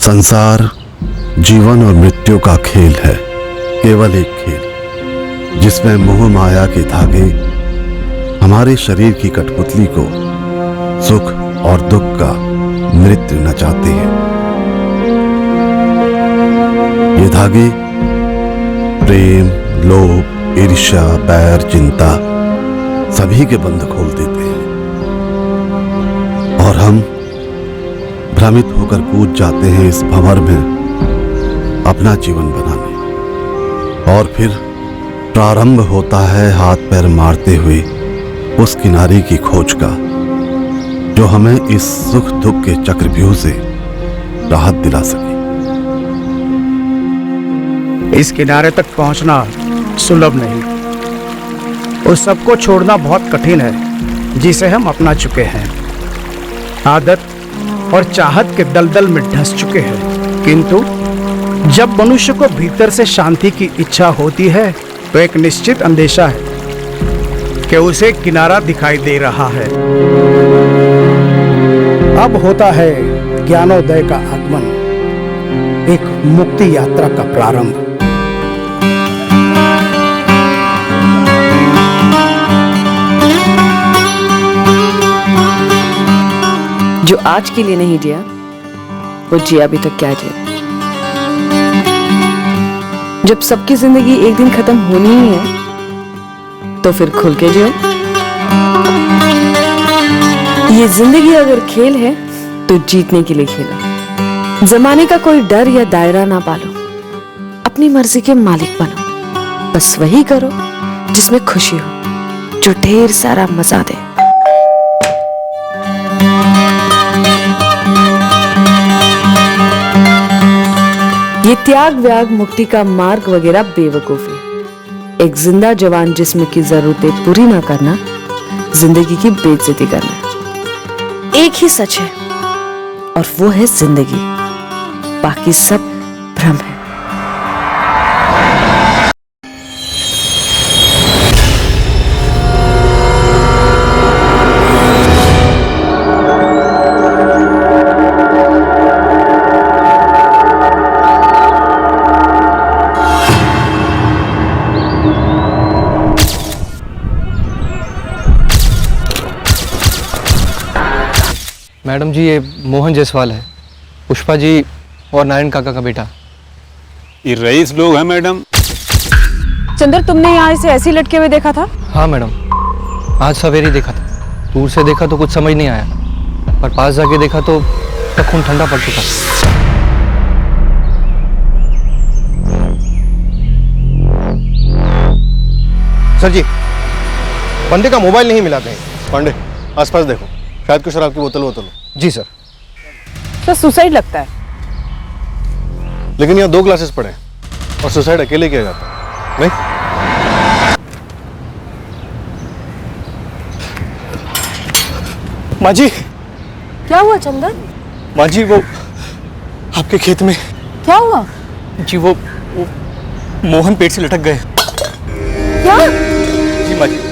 संसार जीवन और मृत्यु का खेल है, केवल एक खेल जिसमें मोह माया के धागे हमारे शरीर की कठपुतली को सुख और दुख का नृत्य नचाते हैं। ये धागे प्रेम, लोभ, ईर्ष्या, बैर, चिंता सभी के बंध खोल देते हैं और हम भ्रमित होकर कूद जाते हैं इस भंवर में अपना जीवन बनाने। और फिर प्रारंभ होता है हाथ पैर मारते हुए उस किनारे की खोज का जो हमें इस सुख दुख के चक्रव्यूह से राहत दिला सके। इस किनारे तक पहुंचना सुलभ नहीं, उस सबको छोड़ना बहुत कठिन है जिसे हम अपना चुके हैं। आदत और चाहत के दलदल में धंस चुके हैं, किंतु जब मनुष्य को भीतर से शांति की इच्छा होती है तो एक निश्चित अंदेशा है कि उसे किनारा दिखाई दे रहा है। अब होता है ज्ञानोदय का आगमन, एक मुक्ति यात्रा का प्रारंभ। जो आज के लिए नहीं जिया वो जिया भी तक क्या जिया। जब सबकी जिंदगी एक दिन खत्म होनी ही है तो फिर खुल के जियो। ये जिंदगी अगर खेल है तो जीतने के लिए खेलो। जमाने का कोई डर या दायरा ना पालो, अपनी मर्जी के मालिक बनो। बस वही करो जिसमें खुशी हो, जो ढेर सारा मजा दे। ये त्याग व्याग मुक्ति का मार्ग वगैरह बेवकूफी। एक जिंदा जवान जिस्म की जरूरतें पूरी ना करना जिंदगी की बेइज्जती करना। एक ही सच है और वो है जिंदगी, बाकी सब भ्रम है। मैडम जी, ये मोहन जायसवाल है, पुष्पा जी और नारायण काका का बेटा। ये रईस लोग हैं मैडम। चंदर, तुमने यहाँ इसे ऐसे ही लटके हुए देखा था? हाँ मैडम, आज सवेरे देखा था। दूर से देखा तो कुछ समझ नहीं आया, पर पास जाके देखा तो खून ठंडा पड़ चुका। सर जी, बंदे का मोबाइल नहीं मिला कहीं। पांडे, आसपास देखो, शायद कोई शराब की बोतल हो। जी सर। तो सुसाइड लगता है। लेकिन यहाँ 2 ग्लासेस पड़े हैं और सुसाइड अकेले किया जाता है, नहीं? माँ जी। क्या हुआ चंदर? माँ जी, वो आपके खेत में। क्या हुआ? जी वो मोहन पेट से लटक गए। क्या? जी माँ जी।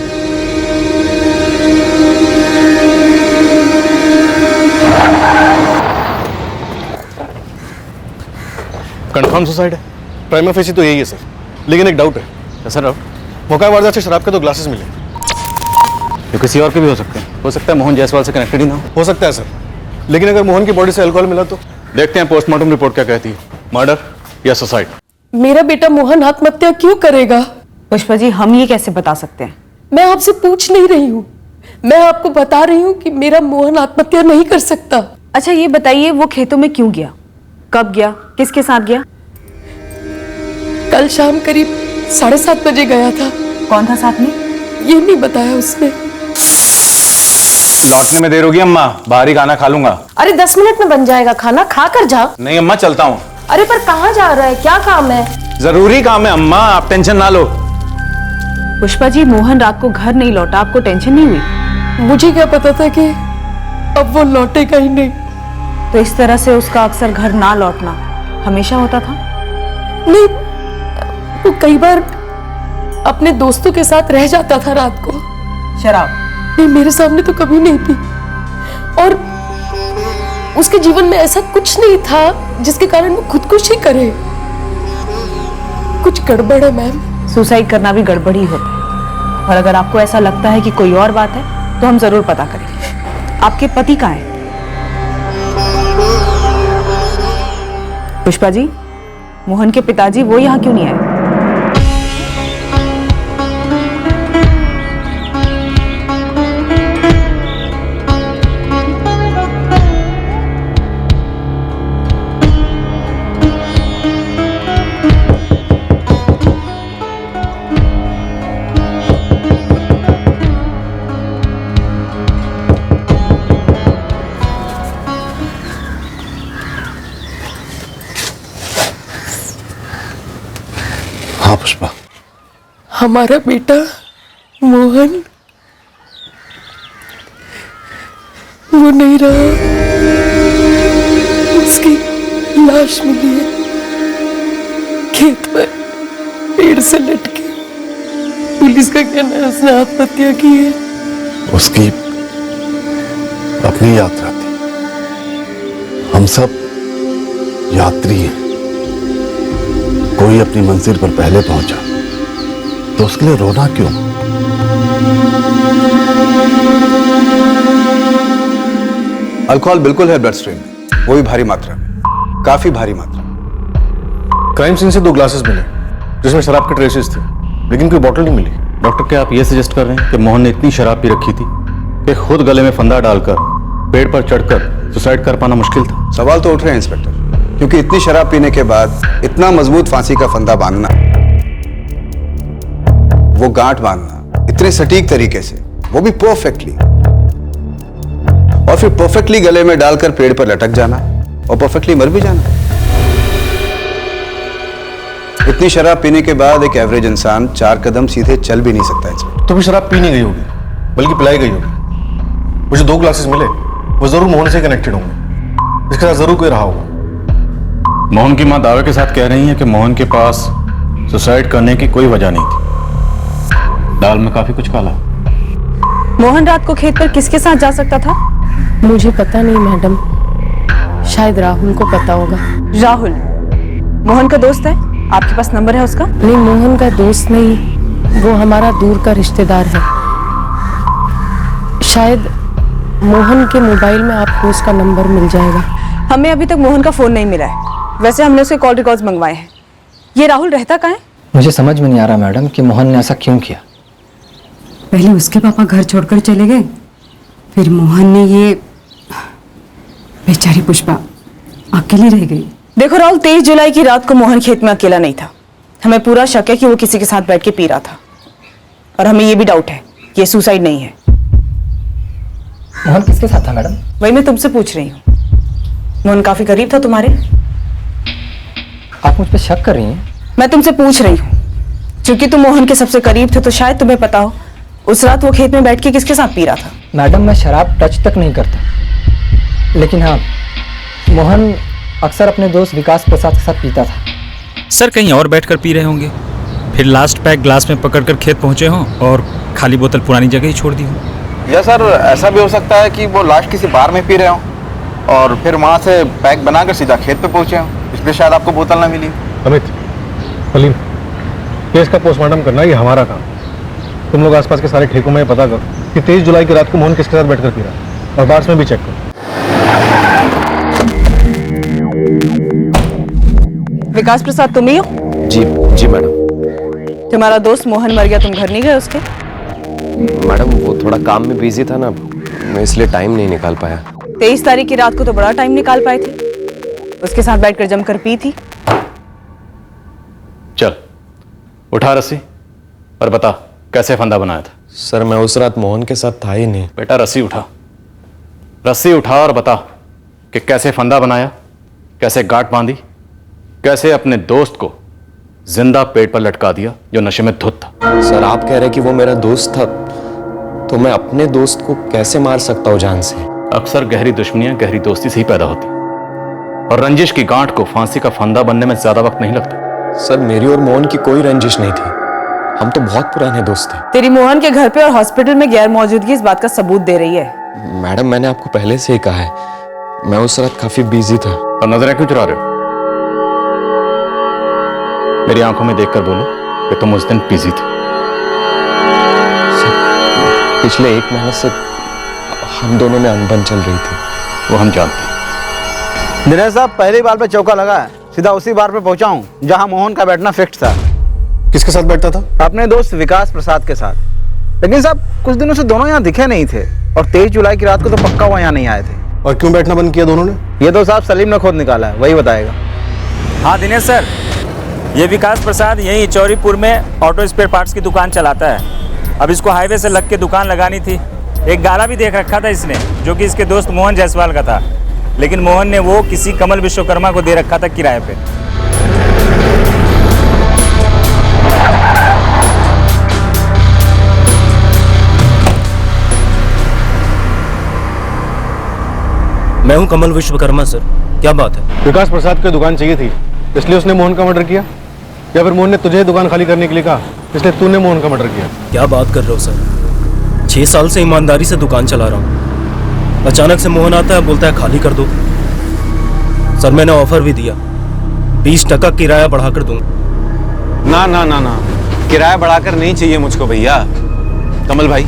कंफर्म सुसाइड है। प्राइमा फेसी तो यही है सर, लेकिन एक डाउट है। सर, मौका वारदात से शराब के 2 ग्लासेस मिले। ये किसी और के भी हो सकते हैं। हो सकता है मोहन जायसवाल से कनेक्टेड ही ना हो सकता है सर, लेकिन अगर मोहन की बॉडी से अल्कोहल मिला तो? देखते हैं पोस्टमार्टम रिपोर्ट क्या कहती है, मर्डर या सुसाइड। मेरा बेटा मोहन आत्महत्या क्यों करेगा? पुष्पा जी, हम ये कैसे बता सकते हैं? मैं आपसे पूछ नहीं रही हूँ, मैं आपको बता रही हूँ कि मेरा मोहन आत्महत्या नहीं कर सकता। अच्छा ये बताइए, वो खेतों में क्यों गया, कब गया, किसके साथ गया? कल शाम करीब 7:30 बजे गया था। कौन था साथ में? ये नहीं बताया उसने। लौटने में देर होगी अम्मा, बाहर ही खाना खा लूंगा। अरे 10 मिनट में बन जाएगा खाना, खा कर जा। नहीं अम्मा, चलता हूँ। अरे पर कहाँ जा रहा है, क्या काम है? जरूरी काम है अम्मा, आप टेंशन ना लो। पुष्पा जी, मोहन रात को घर नहीं लौटा, आपको टेंशन नहीं हुई? मुझे क्या पता था कि अब वो लौटेगा ही नहीं। तो इस तरह से उसका अक्सर घर ना लौटना हमेशा होता था? नहीं, वो कई बार अपने दोस्तों के साथ रह जाता था रात को। शराब? नहीं, मेरे सामने तो कभी नहीं थी। और उसके जीवन में ऐसा कुछ नहीं था जिसके कारण वो खुदकुशी करे। कुछ गड़बड़ है मैम। सुसाइड करना भी गड़बड़ ही होता है, और अगर आपको ऐसा लगता है कि कोई और बात है तो हम जरूर पता करेंगे। आपके पति कहाँ हैं? पुष्पा जी, मोहन के पिताजी वो यहाँ क्यों नहीं आए? हाँ पुष्पा, हमारा बेटा मोहन वो नहीं रहा। उसकी लाश मिली है खेत पर, पेड़ से लटके। पुलिस का कहना है उसने आत्महत्या की है। उसकी अपनी यात्रा थी, हम सब यात्री हैं। कोई अपनी मंजिल पर पहले पहुंचा तो उसके लिए रोना क्यों? अल्कोहल बिल्कुल है ब्लड स्ट्रीम में, वो भी भारी मात्रा में, काफी भारी मात्रा। क्राइम सीन से 2 ग्लासेस मिले जिसमें शराब के ट्रेसेस थे, लेकिन कोई बॉटल नहीं मिली। डॉक्टर, क्या आप ये सजेस्ट कर रहे हैं कि मोहन ने इतनी शराब पी रखी थी कि खुद गले में फंदा डालकर पेड़ पर चढ़कर सुसाइड कर पाना मुश्किल था? सवाल तो उठ रहे हैं इंस्पेक्टर, क्योंकि इतनी शराब पीने के बाद इतना मजबूत फांसी का फंदा बांधना, वो गांठ बांधना इतने सटीक तरीके से, वो भी परफेक्टली, और फिर परफेक्टली गले में डालकर पेड़ पर लटक जाना और परफेक्टली मर भी जाना। इतनी शराब पीने के बाद एक एवरेज इंसान 4 कदम सीधे चल भी नहीं सकता इंस्पेक्टर। तो भी शराब पी नहीं गई होगी, बल्कि पिलाई गई होगी। मुझे 2 ग्लासेस मिले, वो जरूर मोहन से कनेक्टेड होंगे। इसके साथ जरूर कोई रहा होगा। मोहन की मां दावे के साथ कह रही है कि मोहन के पास सुसाइड करने की कोई वजह नहीं थी। दाल में काफी कुछ काला। मोहन रात को खेत पर किसके साथ जा सकता था? मुझे पता नहीं मैडम, शायद राहुल को पता होगा। राहुल मोहन का दोस्त है? आपके पास नंबर है उसका? नहीं, मोहन का दोस्त नहीं, वो हमारा दूर का रिश्तेदार है। शायद मोहन के मोबाइल में आपको उसका नंबर मिल जाएगा। हमें अभी तक मोहन का फोन नहीं मिला है। वैसे हमने उसके कॉल रिकॉर्ड्स मंगवाए हैं। ये राहुल रहता कहाँ है? मुझे समझ में नहीं आ रहा मैडम कि मोहन ने ऐसा क्यों किया। पहले उसके पापा घर छोड़कर चले गए, फिर मोहन ने ये, बेचारी पुष्पा अकेली रह गई। देखो राहुल, 23 जुलाई की रात को मोहन खेत में अकेला नहीं था। हमें पूरा शक है कि वो किसी के साथ बैठ के पी रहा था, और हमें ये भी डाउट है कि ये सुसाइड नहीं है। मोहन किसके साथ था मैडम? वही मैं तुमसे पूछ रही हूँ। मोहन काफी करीब था तुम्हारे। आप मुझ पर शक कर रही हैं? मैं तुमसे पूछ रही हूँ, क्योंकि तुम मोहन के सबसे करीब थे तो शायद तुम्हें पता हो उस रात वो खेत में बैठ के किसके साथ पी रहा था। मैडम, मैं शराब टच तक नहीं करता, लेकिन हाँ, मोहन अक्सर अपने दोस्त विकास प्रसाद के साथ पीता था। सर कहीं और बैठकर पी रहे होंगे, फिर लास्ट पैक ग्लास में पकड़कर खेत पहुंचे हों और खाली बोतल पुरानी जगह ही छोड़ दी हो। या सर ऐसा भी हो सकता है कि वो लास्ट किसी बार में पी रहे हों और फिर वहां से पैक बनाकर सीधा खेत पे पहुंचे हों, इसलिए शायद आपको बोतल ना मिली। अमित, सलीम, केस का पोस्टमार्टम करना ये हमारा काम। तुम लोग आसपास के सारे ठेकों में पता करो कि 23 जुलाई की रात को मोहन किसके साथ बैठकर पी रहा, और बार्स में भी चेक करो। विकास प्रसाद तुम ही हो? जी जी मैडम। तुम्हारा दोस्त मोहन मर गया, तुम घर नहीं गए उसके? मैडम वो थोड़ा काम में बिजी था ना, मैं इसलिए टाइम नहीं निकाल पाया। 23 तारीख की रात को तो बड़ा टाइम निकाल पाए थे, उसके साथ बैठकर जमकर पी थी। चल उठा रस्सी और बता कैसे फंदा बनाया था। सर मैं उस रात मोहन के साथ था ही नहीं। बेटा रस्सी उठा, रस्सी उठा और बता कि कैसे फंदा बनाया, कैसे गांठ बांधी, कैसे अपने दोस्त को जिंदा पेड़ पर लटका दिया जो नशे में धुत था। सर आप कह रहे कि वो मेरा दोस्त था, तो मैं अपने दोस्त को कैसे मार सकता हूँ जान से? अक्सर गहरी दुश्मनियां गहरी दोस्ती से ही पैदा होती, और रंजिश की गांठ को फांसी का फंदा बनने में ज्यादा वक्त नहीं लगता। सर मेरी और मोहन की कोई रंजिश नहीं थी, हम तो बहुत पुराने दोस्त थे। तेरी मोहन के घर पे और हॉस्पिटल में गैर मौजूदगी इस बात का सबूत दे रही है। मैडम मैंने आपको पहले से ही कहा है, मैं उस रात काफी बिजी था। तो नजरें क्यों चुरा रहे हो? मेरी आंखों में देखकर बोलो कि तुम उस दिन बिजी थे। पिछले 1 महीने से हम दोनों में अनबन चल रही थी। वो हम जानते हैं। दिनेश साहब, पहली बार पे चौका लगा है, सीधा उसी बार पे पहुंचा हूँ जहां मोहन का बैठना फिक्स था। किसके साथ बैठता था? अपने दोस्त विकास प्रसाद के साथ। लेकिन साहब कुछ दिनों से दोनों यहाँ दिखे नहीं थे और 23 जुलाई की रात को तो पक्का वो यहाँ नहीं आए थे। और क्यों बैठना बंद किया दोनों ने? ये तो साहब सलीम ने खुद निकाला है, वही बताएगा। हाँ दिनेश सर, ये विकास प्रसाद यहीं चौरीपुर में ऑटो स्पेयर पार्ट्स की दुकान चलाता है। अब इसको हाईवे से लग के दुकान लगानी थी। एक गाला भी देख रखा था इसने, जो कि इसके दोस्त मोहन जायसवाल का था, लेकिन मोहन ने वो किसी कमल विश्वकर्मा को दे रखा था किराए पे। मैं हूं कमल विश्वकर्मा सर, क्या बात है? विकास प्रसाद की दुकान चाहिए थी, इसलिए उसने मोहन का मर्डर किया, या फिर मोहन ने तुझे दुकान खाली करने के लिए कहा, इसलिए तूने मोहन का मर्डर किया? क्या बात कर रहे हो सर? 6 साल से ईमानदारी से दुकान चला रहा हूँ, अचानक से मोहन आता है, बोलता है खाली कर दो। सर मैंने ऑफर भी दिया, 20% किराया बढ़ाकर दूंगा। ना ना ना ना, किराया बढ़ाकर नहीं चाहिए मुझको भैया। कमल भाई,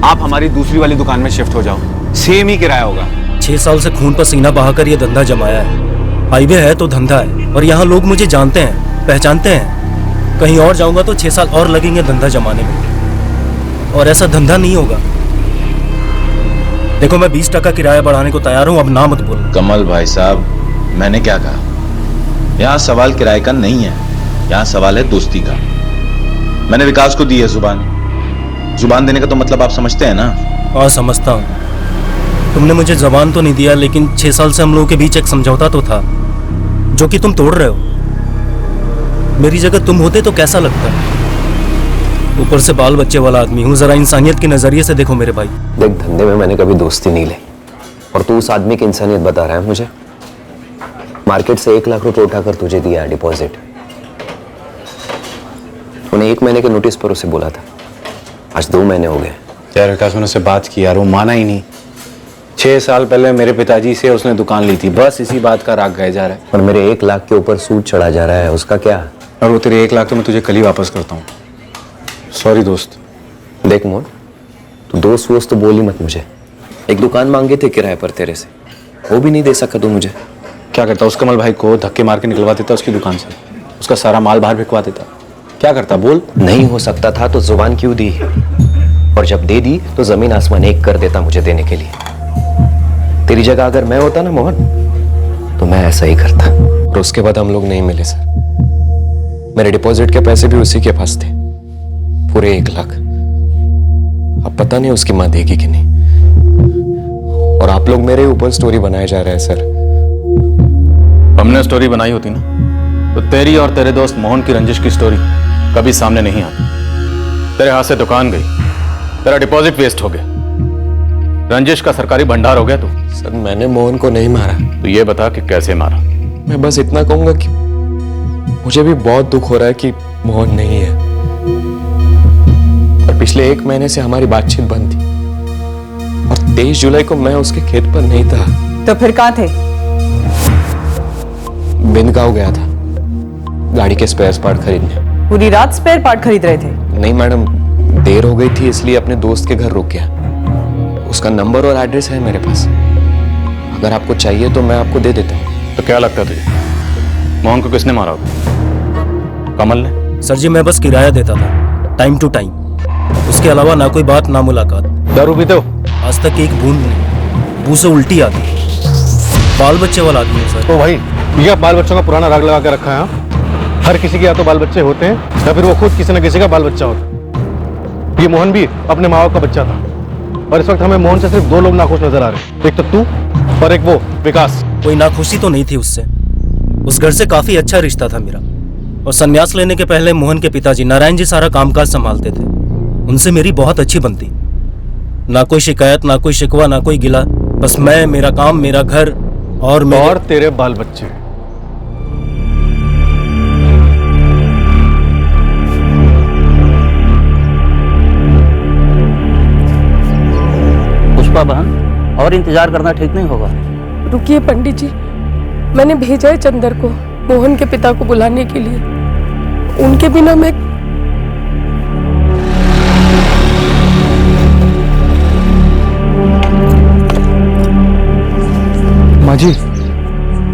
आप हमारी दूसरी वाली दुकान में शिफ्ट हो जाओ, सेम ही किराया होगा। 6 साल से खून पसीना बहाकर ये धंधा जमाया है। हाईवे है तो धंधा है, और यहाँ लोग मुझे जानते हैं, पहचानते हैं। कहीं और जाऊंगा तो 6 साल और लगेंगे धंधा जमाने में, और ऐसा धंधा नहीं होगा। देखो मैं 20% किराया बढ़ाने को तैयार हूँ, अब ना मत बोलो। कमल भाई साहब, मैंने क्या कहा? यहाँ सवाल किराए का नहीं है, यहाँ सवाल है दोस्ती का। मैंने विकास को दी है जुबान देने का तो मतलब आप समझते हैं ना? हाँ समझता हूँ। तुमने मुझे जबान तो नहीं दिया, लेकिन 6 साल से हम लोगों के बीच एक समझौता तो था, जो कि तुम तोड़ रहे हो। मेरी जगह तुम होते तो कैसा लगता? ऊपर से बाल बच्चे वाला आदमी हूँ, जरा इंसानियत के नजरिए से देखो मेरे भाई। देख, धंधे में मैंने कभी दोस्ती नहीं ली, और तू उस आदमी की इंसानियत बता रहा है मुझे। मार्केट से 1 लाख रुपए उठाकर तुझे दिया है डिपॉजिट। उन्हें 1 महीने के नोटिस पर उसे बोला था, आज 2 महीने हो गए। यार विकास, मैंने उससे बात की यार, वो माना ही नहीं। 6 साल पहले मेरे पिताजी से उसने दुकान ली थी, बस इसी बात का राग गए जा रहा है। और मेरे 1 लाख के ऊपर सूद चढ़ा जा रहा है, उसका क्या? और वो तेरे 1 लाख तो मैं तुझे कल ही वापस करता हूँ। सॉरी दोस्त। देख मोहन, तू दोस्त वोस्त तो बोल ही मत मुझे। एक दुकान मांगे थे किराए पर तेरे से, वो भी नहीं दे सका तू मुझे। क्या करता? उस कमल भाई को धक्के मार के निकलवा देता उसकी दुकान से, उसका सारा माल बाहर भिजवा देता। क्या करता बोल? नहीं हो सकता था तो जुबान क्यों दी? और जब दे दी तो जमीन आसमान एक कर देता मुझे देने के लिए। तेरी जगह अगर मैं होता ना मोहन, तो मैं ऐसा ही करता। और उसके बाद हम लोग नहीं मिले सर। मेरे डिपॉजिट के पैसे भी उसी के पास थे, पूरे 1 लाख। अब पता नहीं उसकी मां देगी कि नहीं। और आप लोग मेरे ऊपर स्टोरी बनाए जा रहे हैं सर। हमने स्टोरी बनाई होती ना, तो तेरी और तेरे दोस्त मोहन की रंजिश की स्टोरी कभी सामने नहीं आती। तेरे हाथ से दुकान गई, तेरा डिपॉजिट वेस्ट हो गया, रंजिश का सरकारी भंडार हो गया तू। सर मैंने मोहन को नहीं मारा। तो ये बता कि कैसे मारा? मैं बस इतना कहूंगा कि मुझे भी बहुत दुख हो रहा है कि मोहन नहीं है, और पिछले 1 महीने से हमारी बातचीत बंद थी, और 23 जुलाई को मैं उसके खेत पर नहीं था। तो फिर कहाँ थे? बिंदगांव गया था गाड़ी के स्पेयर पार्ट खरीदने। पूरी रात स्पेयर पार्ट खरीद रहे थे? नहीं मैडम, देर हो गई थी इसलिए अपने दोस्त के घर रुक गया। उसका नंबर और एड्रेस है मेरे पास, अगर आपको चाहिए तो मैं आपको दे देता हूँ। तो क्या लगता है तुझे, मोहन को किसने मारा होगा? कमल ने? सर जी मैं बस किराया देता था, टाइम टू टाइम, उसके अलावा ना कोई बात ना मुलाकात। दारू पीते हो? आज तक एक बूंद नहीं, मुंह से उल्टी आती। बाल बच्चे वाला आदमी है सर। तो भाई ये बाल बच्चों का पुराना राग लगा के रखा है। हर किसी के या तो बाल बच्चे होते हैं, या फिर वो खुद किसी न किसी का बाल बच्चा होता। ये मोहन भी अपने माँ बाप का बच्चा था, और इस वक्त हमें मोहन से सिर्फ 2 लोग नाखुश नजर आ रहे, एक तो तू और एक वो विकास। कोई नाखुशी तो नहीं थी उससे, उस घर से काफी अच्छा रिश्ता था मेरा। और संन्यास लेने के पहले मोहन के पिताजी नारायण जी सारा कामकाज संभालते थे, उनसे मेरी बहुत अच्छी बनती। ना कोई शिकायत, ना कोई शिकवा, ना कोई गिला, बस मैं, मेरा काम, मेरा घर और तेरे बाल बच्चे। पुष्पा बहन, और इंतजार करना ठीक नहीं होगा। रुकिए पंडित जी, मैंने भेजा है चंदर को मोहन के पिता को बुलाने के लिए। उनके बिना मैं माँ जी,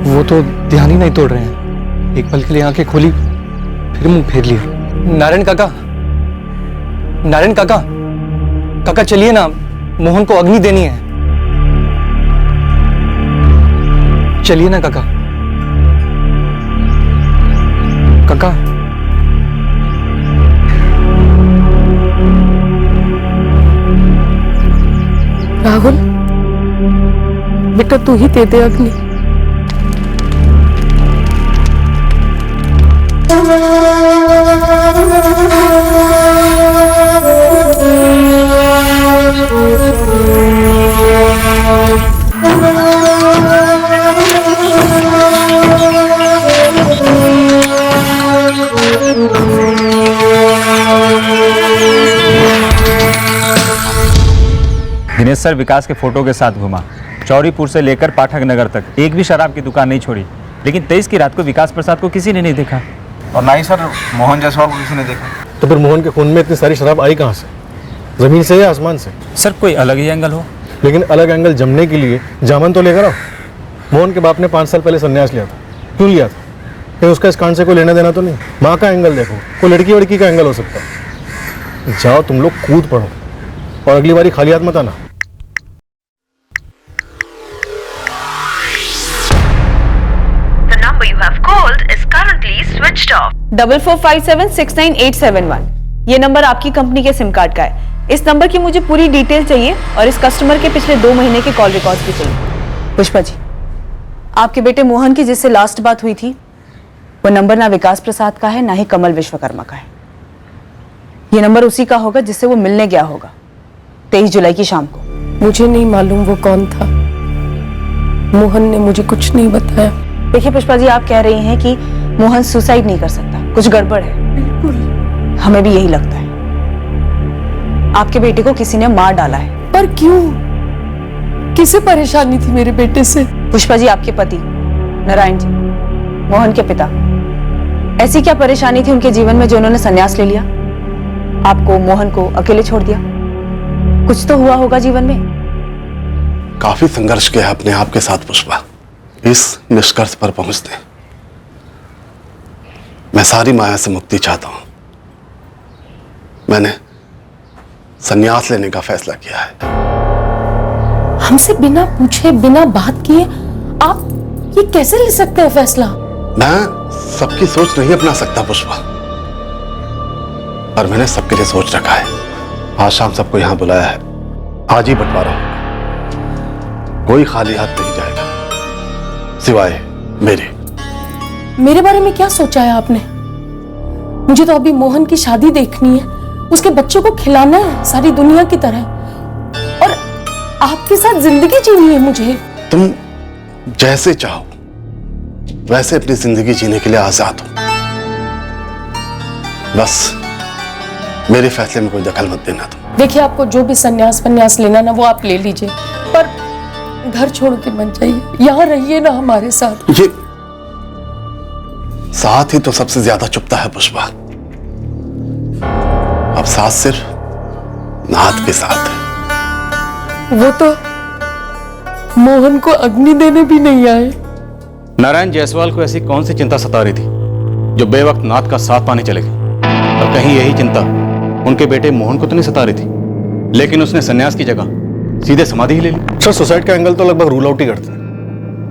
वो तो ध्यान ही नहीं तोड़ रहे हैं। एक पल के लिए आंखें खोली, फिर मुंह फेर लिया। नारायण काका, नारायण काका, काका चलिए ना, मोहन को अग्नि देनी है। चलिए ना काका। काका, राहुल बेटा, तू ही दे दे अग्नि। दिनेश सर विकास के फोटो के साथ घुमा, चौरीपुर से लेकर पाठक नगर तक, एक भी शराब की दुकान नहीं छोड़ी। लेकिन 23 की रात को विकास प्रसाद को किसी ने नहीं देखा। और ना ही सर मोहन जायसवाल को किसी ने देखा। तो फिर मोहन के खून में इतनी सारी शराब आई कहाँ से? जमीन से या आसमान से? सर कोई अलग ही एंगल हो। लेकिन अलग एंगल जमने के लिए जामन तो लेकर आओ। मोहन के बाप ने 5 साल पहले संन्यास लिया था। क्यों लिया था? कहीं उसका इस कांड से कोई लेना देना तो नहीं? माँ का एंगल देखो, कोई लड़की वड़की का एंगल हो सकता है। जाओ तुम लोग कूद पड़ो और अगली बारी खाली हाथ मत आना। You have called is currently switched off. 44576981 ये नंबर आपकी कंपनी के सिम कार्ड का है। इस नंबर की मुझे पूरी डिटेल चाहिए और इस कस्टमर के पिछले 2 महीने के कॉल रिकॉर्ड्स भी चाहिए। पुष्पा जी, आपके बेटे मोहन की जिससे लास्ट बात हुई थी, वो नंबर ना विकास प्रसाद का है ना ही कमल विश्वकर्मा का है। ये नंबर उसी का होगा जिससे वो मिलने गया होगा 23 जुलाई की शाम को। मुझे नहीं मालूम वो कौन था, मोहन ने मुझे कुछ नहीं बताया। देखिए पुष्पा जी, आप कह रही हैं कि मोहन सुसाइड नहीं कर सकता, कुछ गड़बड़ है। बिल्कुल, हमें भी यही लगता है। आपके बेटे को किसी ने मार डाला है। पर क्यों? किसे परेशानी थी मेरे बेटे से? पुष्पा जी, आपके पति नारायण जी, मोहन के पिता, ऐसी क्या परेशानी थी उनके जीवन में जो उन्होंने संन्यास ले लिया, आपको मोहन को अकेले छोड़ दिया? कुछ तो हुआ होगा जीवन में। काफी संघर्ष किया अपने आप के साथ पुष्पा, इस निष्कर्ष पर पहुंचते। मैं सारी माया से मुक्ति चाहता हूं। मैंने संन्यास लेने का फैसला किया है। हमसे बिना पूछे बिना बात किए आप ये कैसे ले सकते हैं फैसला? मैं सबकी सोच नहीं अपना सकता पुष्पा, पर मैंने सबके लिए सोच रखा है। आज शाम सबको यहां बुलाया है, आज ही बंटवारा होगा। कोई खाली हाथ नहीं जाएगा सिवाय मेरे बारे में क्या सोचा है आपने? मुझे तो अभी मोहन की शादी देखनी है, उसके बच्चों को खिलाना है सारी दुनिया की तरह, और आपके साथ जिंदगी जीनी है मुझे। तुम जैसे चाहो वैसे अपनी जिंदगी जीने के लिए आजाद हो, बस मेरे फैसले में कोई दखल मत देना तुम। देखिए, आपको जो भी संन्यास लेना ना वो आप ले लीजिए, पर घर छोड़ के मत जाइए, यहाँ रहिए ना हमारे साथ। ये साथ ही तो सबसे ज्यादा चुभता है पुष्पा। अब साथ सिर्फ नाथ के साथ है। वो तो मोहन को अग्नि देने भी नहीं आए। नारायण जायसवाल को ऐसी कौन सी चिंता सता रही थी जो बेवक्त नाथ का साथ पाने चले गए? और कहीं यही चिंता उनके बेटे मोहन को तो नहीं सता रही थी, लेकिन उसने संन्यास की जगह सीधे समाधि ही ले ली। सर, सुसाइड का एंगल तो लगभग रूल आउट ही करते हैं।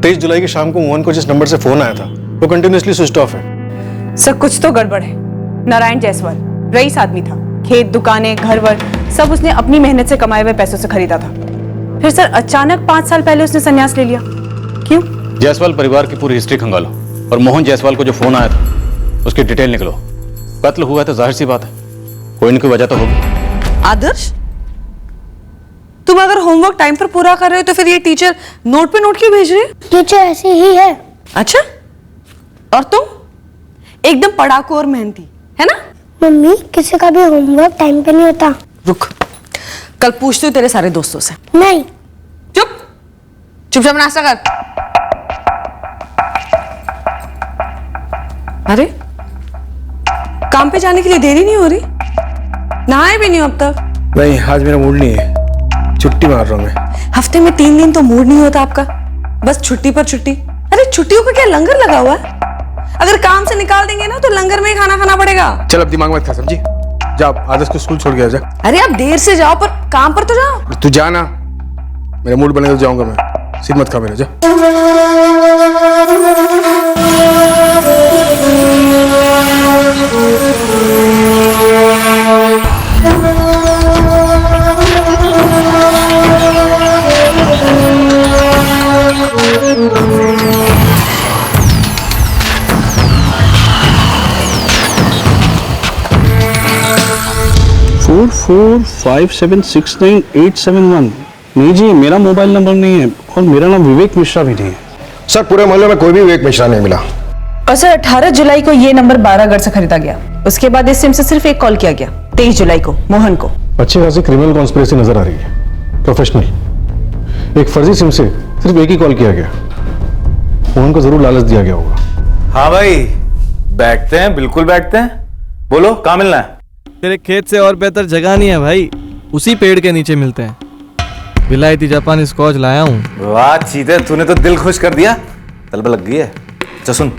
23 जुलाई की शाम को मोहन को जिस नंबर से फोन आया था वो कंटिन्यूअसली स्विच ऑफ है। सर, कुछ तो गड़बड़ है। नारायण जायसवाल रईस आदमी था, खेत दुकानें घर वर सब उसने अपनी मेहनत से कमाए हुए पैसों से खरीदा था। फिर सर अचानक 5 साल पहले उसने संन्यास ले लिया, क्यों? जायसवाल परिवार की पूरी हिस्ट्री खंगालो और मोहन जायसवाल को जो फोन आया था उसकी डिटेल निकलो। कत्ल हुआ है तो जाहिर सी बात है कोई न कोई वजह तो होगी। आदर्श, तुम अगर होमवर्क टाइम पर पूरा कर रहे हो तो फिर ये टीचर नोट पे नोट क्यों भेज रही है? टीचर ऐसी ही है। अच्छा, और तुम एकदम पढ़ाकू और मेहनती है ना? मम्मी, किसी का भी होमवर्क टाइम पे नहीं होता। रुक, कल पूछती हूँ तेरे सारे दोस्तों से। नहीं। चुपचाप नाश्ता कर। अरे काम पे जाने के लिए देरी नहीं हो रही? नहाए भी नहीं हो अब तक? नहीं, आज मेरा मूड नहीं है, छुट्टी मार रहा हूँ मैं। हफ्ते में 3 दिन तो मूड नहीं होता आपका, बस छुट्टी पर छुट्टी। अरे छुट्टियों का क्या लंगर लगा हुआ है? अगर काम से निकाल देंगे ना तो लंगर में ही खाना खाना पड़ेगा। चल अब दिमाग मत खा, समझी? जा आदर्श को स्कूल छोड़ के आ जा। अरे आप देर से जाओ पर काम पर तो जाओ। तू जा ना, मेरा मूड बने तो जाऊंगा मैं। सिर मत खा मेरा, जा। फोर 5769871। नहीं जी, मेरा मोबाइल नंबर नहीं है और मेरा नाम विवेक मिश्रा भी नहीं है। सर पूरे मोहल्ले में कोई भी विवेक मिश्रा नहीं मिला। और सर 18 जुलाई को ये नंबर 12 से खरीदा गया। उसके बाद इस सिम से सिर्फ एक कॉल किया गया 23 जुलाई को मोहन को। अच्छी खासी क्रिमिनल कॉन्स्पिरेसी नजर आ रही है, प्रोफेशनल। एक फर्जी सिम से सिर्फ एक ही कॉल किया गया। मोहन को जरूर लालच दिया गया होगा। हाँ भाई, बैठते हैं, बिल्कुल बैठते हैं। बोलो, कहाँ मिलना है? तेरे खेत से और बेहतर जगह नहीं है भाई, उसी पेड़ के नीचे मिलते हैं। विलायती जापानी स्कॉच लाया हूँ। वाह चीते, तूने तो दिल खुश कर दिया। तलब लग गई है। अच्छा सुन,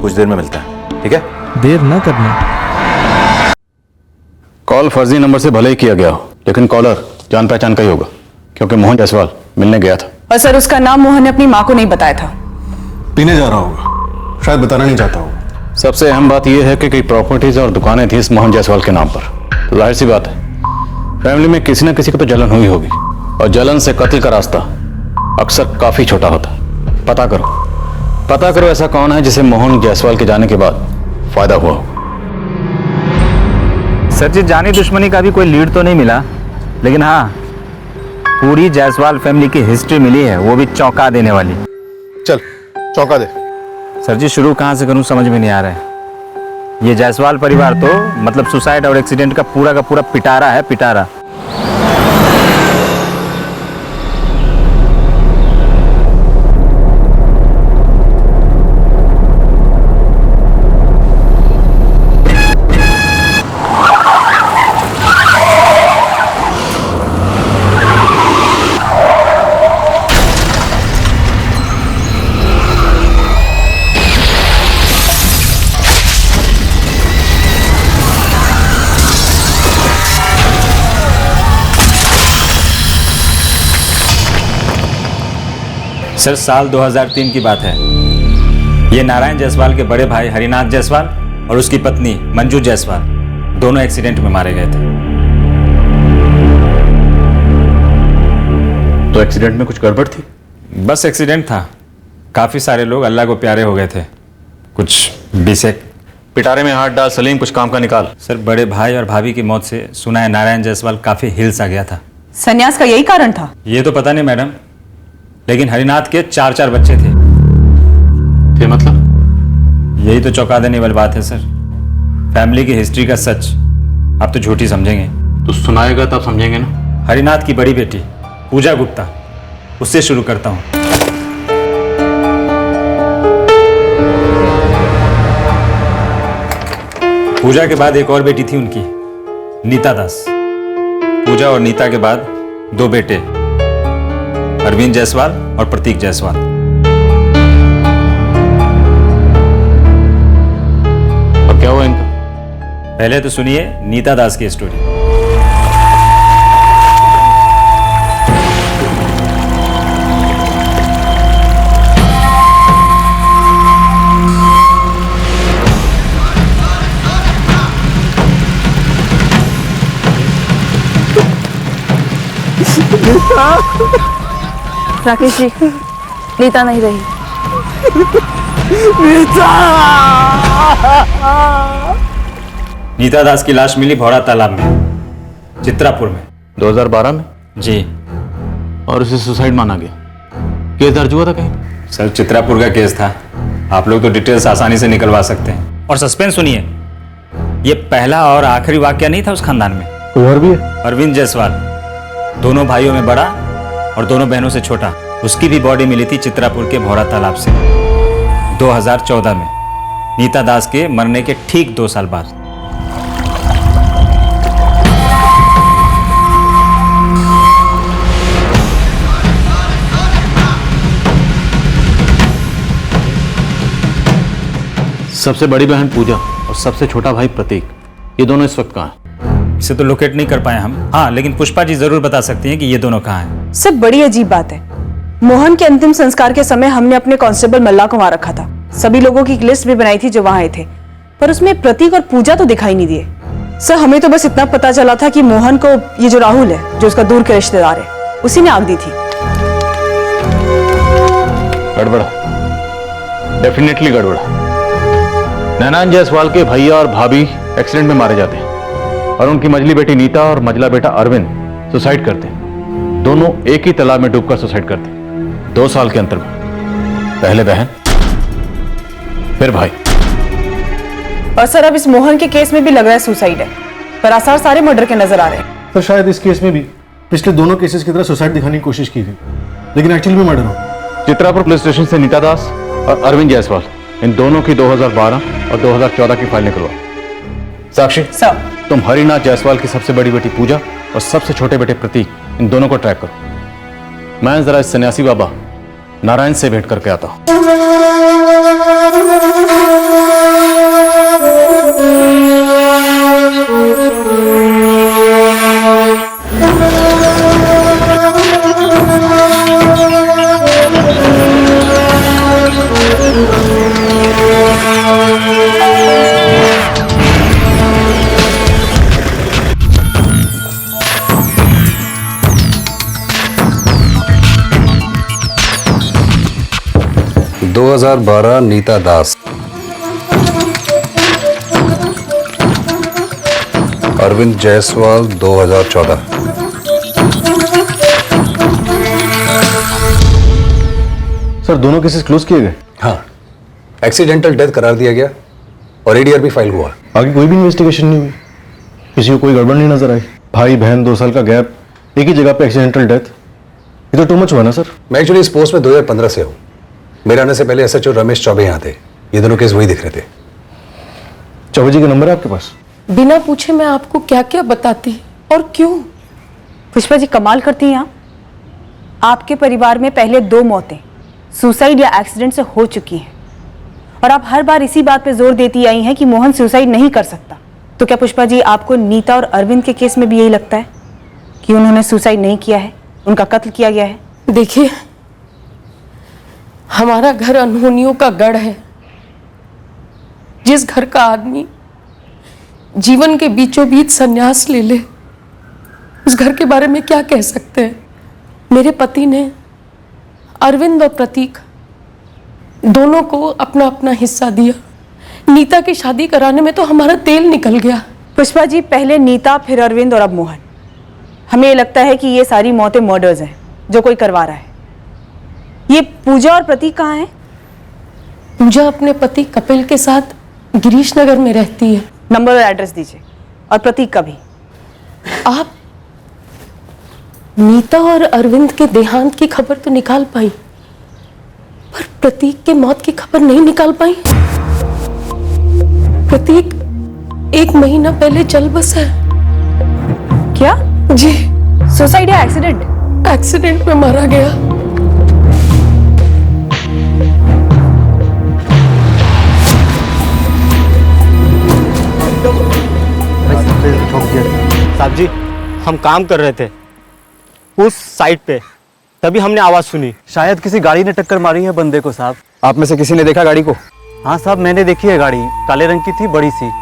कुछ देर में मिलता है, ठीक है? देर ना करना। कॉल फर्जी नंबर से भले ही किया गया हो, लेकिन कॉलर जान पहचान का ही होगा, क्योंकि मोहन जायसवाल मिलने गया था। और सर उसका नाम मोहन ने अपनी माँ को नहीं बताया था। पीने जा रहा होगा, शायद बताना नहीं चाहता होगा। सबसे अहम बात यह है कि कई प्रॉपर्टीज और दुकानें थी इस मोहन जायसवाल के नाम पर। तो जाहिर सी बात है, फैमिली में किसी न किसी को तो जलन हुई होगी, और जलन से कत्ल का रास्ता अक्सर काफी छोटा होता है। पता करो ऐसा कौन है जिसे मोहन जायसवाल के जाने के बाद फायदा हुआ हो। सर जी, जानी दुश्मनी का भी कोई लीड तो नहीं मिला, लेकिन हाँ, पूरी जायसवाल फैमिली की हिस्ट्री मिली है, वो भी चौंका देने वाली। चल चौंका दे। सर जी, शुरू कहाँ से करूँ समझ में नहीं आ रहा है। ये जायसवाल परिवार तो मतलब सुसाइड और एक्सीडेंट का पूरा पिटारा है, पिटारा। सर साल 2003 की बात है। ये नारायण जायसवाल के बड़े भाई हरिनाथ जायसवाल और उसकी पत्नी मंजू जायसवाल दोनों एक्सीडेंट में मारे गए थे। तो एक्सीडेंट में कुछ गड़बड़ थी? बस एक्सीडेंट था, काफी सारे लोग अल्लाह को प्यारे हो गए थे। कुछ बीसेक पिटारे में हाथ डाल सलीम, कुछ काम का निकाल। सर बड़े भाई और भाभी की मौत से सुना है नारायण जायसवाल काफी हिल्स आ गया था। संन्यास का यही कारण था? ये तो पता नहीं मैडम, लेकिन हरिनाथ के 4 बच्चे थे। मतलब यही तो चौंका देने वाली बात है सर। फैमिली की हिस्ट्री का सच आप तो झूठी समझेंगे। तो सुनाएगा तब समझेंगे ना। हरिनाथ की बड़ी बेटी पूजा गुप्ता, उससे शुरू करता हूं। पूजा के बाद एक और बेटी थी उनकी, नीता दास। पूजा और नीता के बाद 2 बेटे, अरविंद जायसवाल और प्रतीक जायसवाल। और क्या हुआ इनका? पहले तो सुनिए नीता दास की स्टोरी। राकेश जी, नीता नहीं रही। नीता दास की लाश मिली भौरा तालाब में, चित्रापुर में। 2012 में? जी। और उसे सुसाइड माना गया। केस दर्ज हुआ था कहीं? सर चित्रापुर का केस था, आप लोग तो डिटेल्स आसानी से निकलवा सकते हैं। और सस्पेंस सुनिए, ये पहला और आखिरी वाकया नहीं था उस खानदान में। और भी है? अरविंद जायसवाल, दोनों भाइयों में बड़ा और दोनों बहनों से छोटा, उसकी भी बॉडी मिली थी चित्रापुर के भौरा तालाब से 2014 में। नीता दास के मरने के ठीक 2 साल बाद। सबसे बड़ी बहन पूजा और सबसे छोटा भाई प्रतीक, ये दोनों इस वक्त कहाँ हैं? इसे तो लोकेट नहीं कर पाए हम। हाँ, लेकिन पुष्पा जी जरूर बता सकती हैं कि ये दोनों कहाँ हैं। सर बड़ी अजीब बात है, मोहन के अंतिम संस्कार के समय हमने अपने कांस्टेबल मल्ला को वहां रखा था। सभी लोगों की एक लिस्ट भी बनाई थी जो वहां आए थे, पर उसमें प्रतीक और पूजा तो दिखाई नहीं दिए। सर हमें तो बस इतना पता चला था कि मोहन को ये जो राहुल है, जो उसका दूर के रिश्तेदार है, उसी ने आग दी थी। गड़बड़ा, डेफिनेटली गड़बड़ा। नैनान जायसवाल के भैया और भाभी एक्सीडेंट में मारे जाते हैं और उनकी मझली बेटी नीता और मझला बेटा अरविंद सुसाइड करते हैं। दोनों एक ही तालाब में डूबकर सुसाइड करते हैं 2 साल के अंतर में। पहले बहन फिर भाई। और सर अब इस मोहन के केस में भी लग रहा है सुसाइड है, पर आसार सारे मर्डर के नजर आ रहे हैं। तो शायद इस केस में भी पिछले दोनों केसेस की तरह सुसाइड दिखाने की कोशिश की गई, लेकिन एक्चुअली में मर्डर हो। चित्रापुर पुलिस स्टेशन से नीता दास और अरविंद जायसवाल, इन दोनों की 2012 और 2014 की फाइल निकलवा। साक्षी, सर तुम हरिनाथ जायसवाल की सबसे बड़ी बेटी पूजा और सबसे छोटे बेटे प्रतीक, इन दोनों को ट्रैक करो। मैं जरा इस सन्यासी बाबा नारायण से भेंट करके आता हूं। दो 2012 नीता दास, अरविंद जायसवाल 2014। सर दोनों केसेस क्लोज किए गए? हाँ, एक्सीडेंटल डेथ करार दिया गया और एडीआर भी फाइल हुआ। आगे कोई भी इन्वेस्टिगेशन नहीं हुई, किसी को कोई गड़बड़ नहीं नजर आई। भाई बहन 2 साल का गैप, एक ही जगह पे एक्सीडेंटल डेथ, ये तो टू मच हुआ ना सर। मैं एक्चुअली इस पोस्ट में 2015 से हूँ। मेरे आने से पहले एसएचओ रमेश चौबे यहाँ थे। ये दोनों केस वही दिख रहे थे। चौबे जी का नंबर है आपके पास? बिना पूछे मैं आपको क्या क्या बताती और क्यों। पुष्पा जी कमाल करती हैं आप। आपके परिवार में पहले 2 मौतें सुसाइड या एक्सीडेंट से हो चुकी हैं और आप हर बार इसी बात पे जोर देती आई हैं कि मोहन सुसाइड नहीं कर सकता। तो क्या पुष्पा जी आपको नीता और अरविंद के केस में भी यही लगता है कि उन्होंने सुसाइड नहीं किया है, उनका कत्ल किया गया है? देखिए, हमारा घर अनहोनियों का गढ़ है। जिस घर का आदमी जीवन के बीचों बीच संन्यास ले ले, उस घर के बारे में क्या कह सकते हैं। मेरे पति ने अरविंद और प्रतीक दोनों को अपना अपना हिस्सा दिया। नीता की शादी कराने में तो हमारा तेल निकल गया। पुष्पा जी पहले नीता, फिर अरविंद और अब मोहन। हमें लगता है कि ये सारी मौतें मर्डर्स हैं जो कोई करवा रहा है। ये पूजा और प्रतीक कहाँ हैं? पूजा अपने पति कपिल के साथ गिरीश नगर में रहती है। नंबर और एड्रेस दीजिए, और प्रतीक का भी। आप नीता और अरविंद के देहांत की खबर तो निकाल पाई, पर प्रतीक के मौत की खबर नहीं निकाल पाई। प्रतीक 1 महीना पहले चल बसा है। क्या? जी। सुसाइड या एक्सीडेंट? एक्सीडेंट में मारा गया। साहब जी, हम काम कर रहे थे उस साइड पे, तभी हमने आवाज सुनी। शायद किसी गाड़ी ने टक्कर मारी है बंदे को साहब। आप में से किसी ने देखा गाड़ी को? हाँ साहब, मैंने देखी है। गाड़ी काले रंग की थी, बड़ी सी।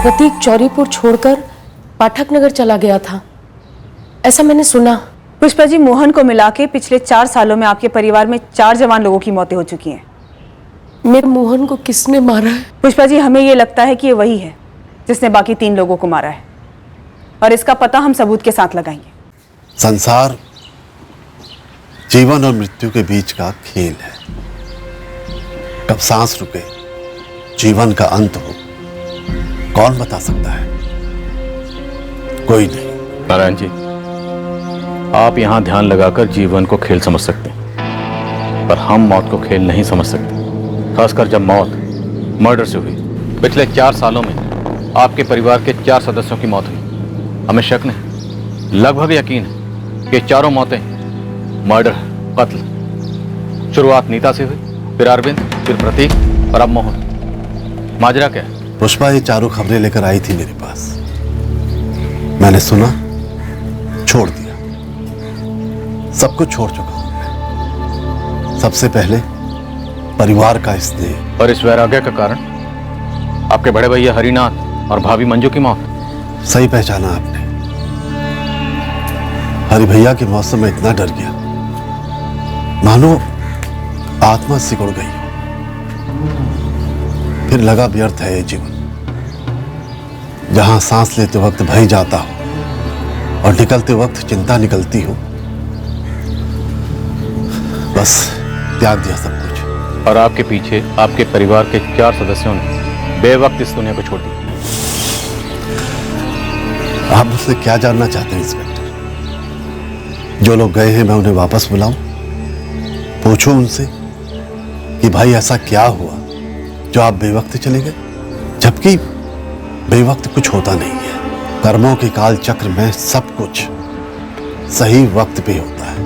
प्रतीक चौरीपुर छोड़कर पाठक नगर चला गया था, ऐसा मैंने सुना। पुष्पा जी, मोहन को मिला के पिछले 4 सालों में आपके परिवार में 4 जवान लोगों की मौतें हो चुकी हैं। मेरे मोहन को किसने मारा है? पुष्पा जी, हमें ये लगता है कि ये वही है जिसने बाकी 3 लोगों को मारा है, और इसका पता हम सबूत के साथ लगाएंगे। संसार जीवन और मृत्यु के बीच का खेल है। कब सांस रुके, जीवन का अंत हो, कौन बता सकता है? कोई नहीं। नारायण जी, आप यहां ध्यान लगाकर जीवन को खेल समझ सकते हैं, पर हम मौत को खेल नहीं समझ सकते। खासकर जब मौत मर्डर से हुई। पिछले 4 सालों में आपके परिवार के 4 सदस्यों की मौत हुई। हमें शक नहीं, लगभग यकीन है कि चारों मौतें मर्डर, कत्ल। शुरुआत नीता से हुई, फिर अरविंद, फिर प्रतीक और अब मोहन। माजरा क्या है? पुष्पा ये चारों खबरें लेकर आई थी मेरे पास। मैंने सुना, छोड़ दिया। सब कुछ छोड़ चुका हूं मैं। सबसे पहले परिवार का स्नेह। और इस वैराग्य का कारण आपके बड़े भैया हरिनाथ और भाभी मंजू की मौत। सही पहचाना आपने। हरि भैया की मौत से मैं इतना डर गया, मानो आत्मा सिकुड़ गई। फिर लगा व्यर्थ है ये जीवन। जहां सांस लेते वक्त भय जाता हो और निकलते वक्त चिंता निकलती हो, बस त्याग दिया सब कुछ। और आपके पीछे आपके परिवार के 4 सदस्यों ने बेवक्त इस दुनिया को छोड़ दिया। आप मुझसे क्या जानना चाहते हैं इंस्पेक्टर? जो लोग गए हैं मैं उन्हें वापस बुलाऊं? पूछो उनसे कि भाई ऐसा क्या हुआ जो आप बेवक्त चले गए? जबकि बेवक्त कुछ होता नहीं है। कर्मों के काल चक्र में सब कुछ सही वक्त पे होता है।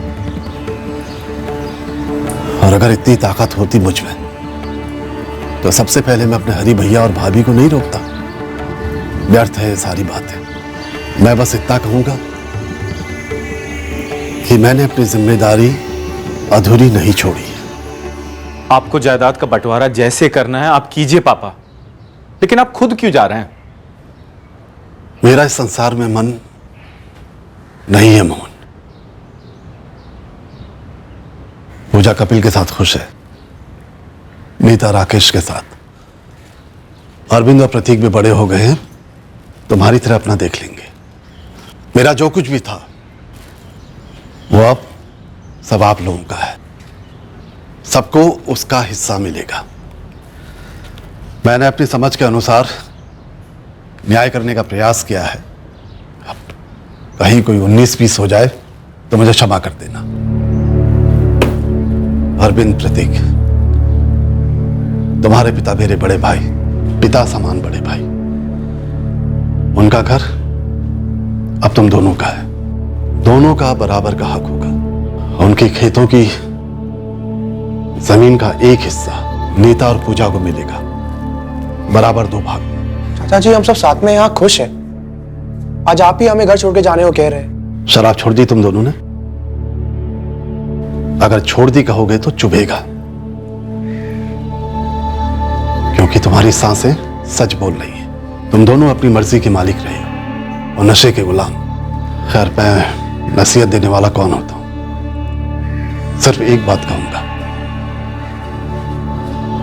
और अगर इतनी ताकत होती मुझ में, तो सबसे पहले मैं अपने हरि भैया और भाभी को नहीं रोकता। व्यर्थ है ये सारी बातें। मैं बस इतना कहूंगा कि मैंने अपनी जिम्मेदारी अधूरी नहीं छोड़ी है। आपको जायदाद का बंटवारा जैसे करना है आप कीजिए पापा, लेकिन आप खुद क्यों जा रहे हैं? मेरा इस संसार में मन नहीं है मोहन। पूजा कपिल के साथ खुश है, नीता राकेश के साथ, अरविंद और प्रतीक भी बड़े हो गए हैं, तुम्हारी तरह अपना देख लेंगे। मेरा जो कुछ भी था वो अब सब आप लोगों का है। सबको उसका हिस्सा मिलेगा। मैंने अपनी समझ के अनुसार न्याय करने का प्रयास किया है। अब कहीं कोई 19-20 हो जाए तो मुझे क्षमा कर देना। अरविंद, प्रतीक, तुम्हारे पिता मेरे बड़े भाई, पिता समान बड़े भाई। उनका घर अब तुम दोनों का है। दोनों का बराबर का हक होगा। उनके खेतों की जमीन का एक हिस्सा नीता और पूजा को मिलेगा, बराबर 2 भाग। चाचा जी, हम सब साथ में यहाँ खुश हैं। आज आप ही हमें घर छोड़ के जाने को कह रहे हैं। शराब छोड़ दी तुम दोनों ने? अगर छोड़ दी कहोगे तो चुभेगा, क्योंकि तुम्हारी सांसें सच बोल रही हैं। तुम दोनों अपनी मर्जी के मालिक रहे हो और नशे के गुलाम। खैर, मैं नसीहत देने वाला कौन होता हूं। सिर्फ एक बात कहूंगा,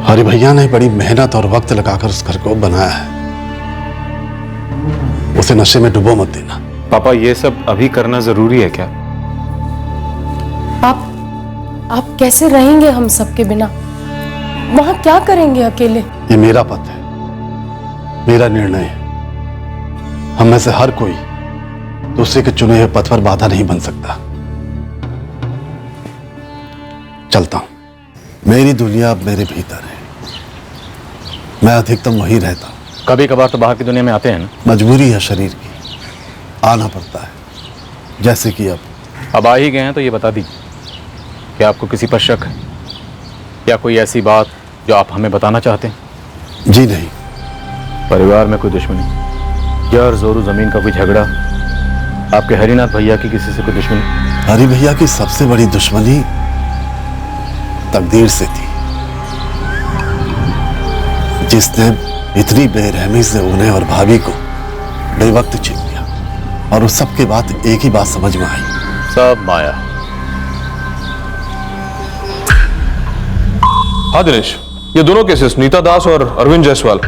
हरि भैया ने बड़ी मेहनत और वक्त लगाकर उस घर को बनाया है। उसे नशे में डुबो मत देना। पापा, ये सब अभी करना जरूरी है क्या? आप कैसे रहेंगे हम सबके बिना? वहां क्या करेंगे अकेले? ये मेरा पथ है, मेरा निर्णय है। हम में से हर कोई दूसरे के चुने हुए पथ पर बाधा नहीं बन सकता। चलता हूं। मेरी दुनिया अब मेरे भीतर है। मैं अधिकतम वहीं रहता हूं। कभी कभार तो बाहर की दुनिया में आते हैं ना। मजबूरी है शरीर की, आना पड़ता है। जैसे कि अब आ ही गए हैं तो ये बता दीजिए कि आपको किसी पर शक है या कोई ऐसी बात जो आप हमें बताना चाहते हैं? जी नहीं। परिवार में कोई दुश्मनी, जर जोरू जमीन का कोई झगड़ा, आपके हरिनाथ भैया की किसी से कोई दुश्मनी? हरि भैया की सबसे बड़ी दुश्मनी तकदीर से थी, जिसने इतनी बेरहमी से उन्हें और भाभी को बेवक्त छीन लिया। और उस सब के बाद एक ही बात समझ में आई, सब माया। हाँ दिनेश, ये दोनों केसेस नीता दास और अरविंद जायसवाल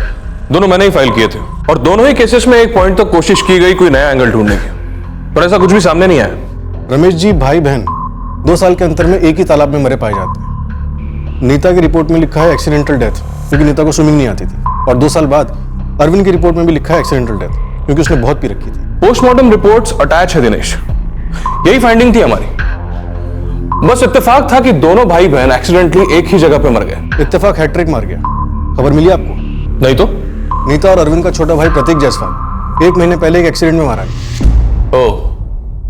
दोनों मैंने ही फाइल किए थे, और दोनों ही केसेस में एक पॉइंट तक कोशिश की गई कोई नया एंगल ढूंढने की, पर ऐसा कुछ भी सामने नहीं आया। रमेश जी, भाई बहन 2 साल के अंतर में एक ही तालाब में मरे पाए जाते हैं। नीता की रिपोर्ट में लिखा है एक्सीडेंटल डेथ, क्योंकि नीता को स्विमिंग नहीं आती थी। और 2 साल बाद अरविंद की रिपोर्ट में भी लिखा है एक्सीडेंटल डेथ, क्योंकि उसने बहुत पी रखी थी। पोस्टमार्टम रिपोर्ट्स अटैच है दिनेश, यही फाइंडिंग थी हमारी। बस इत्तेफाक था कि दोनों भाई बहन एक्सीडेंटली एक ही जगह पे मर गए। इत्तेफाक हैट्रिक मार गया। खबर मिली आपको? नहीं तो। नीता और अरविंद का छोटा भाई प्रतीक जायसवाल 1 महीने पहले एक एक्सीडेंट में मारा गया।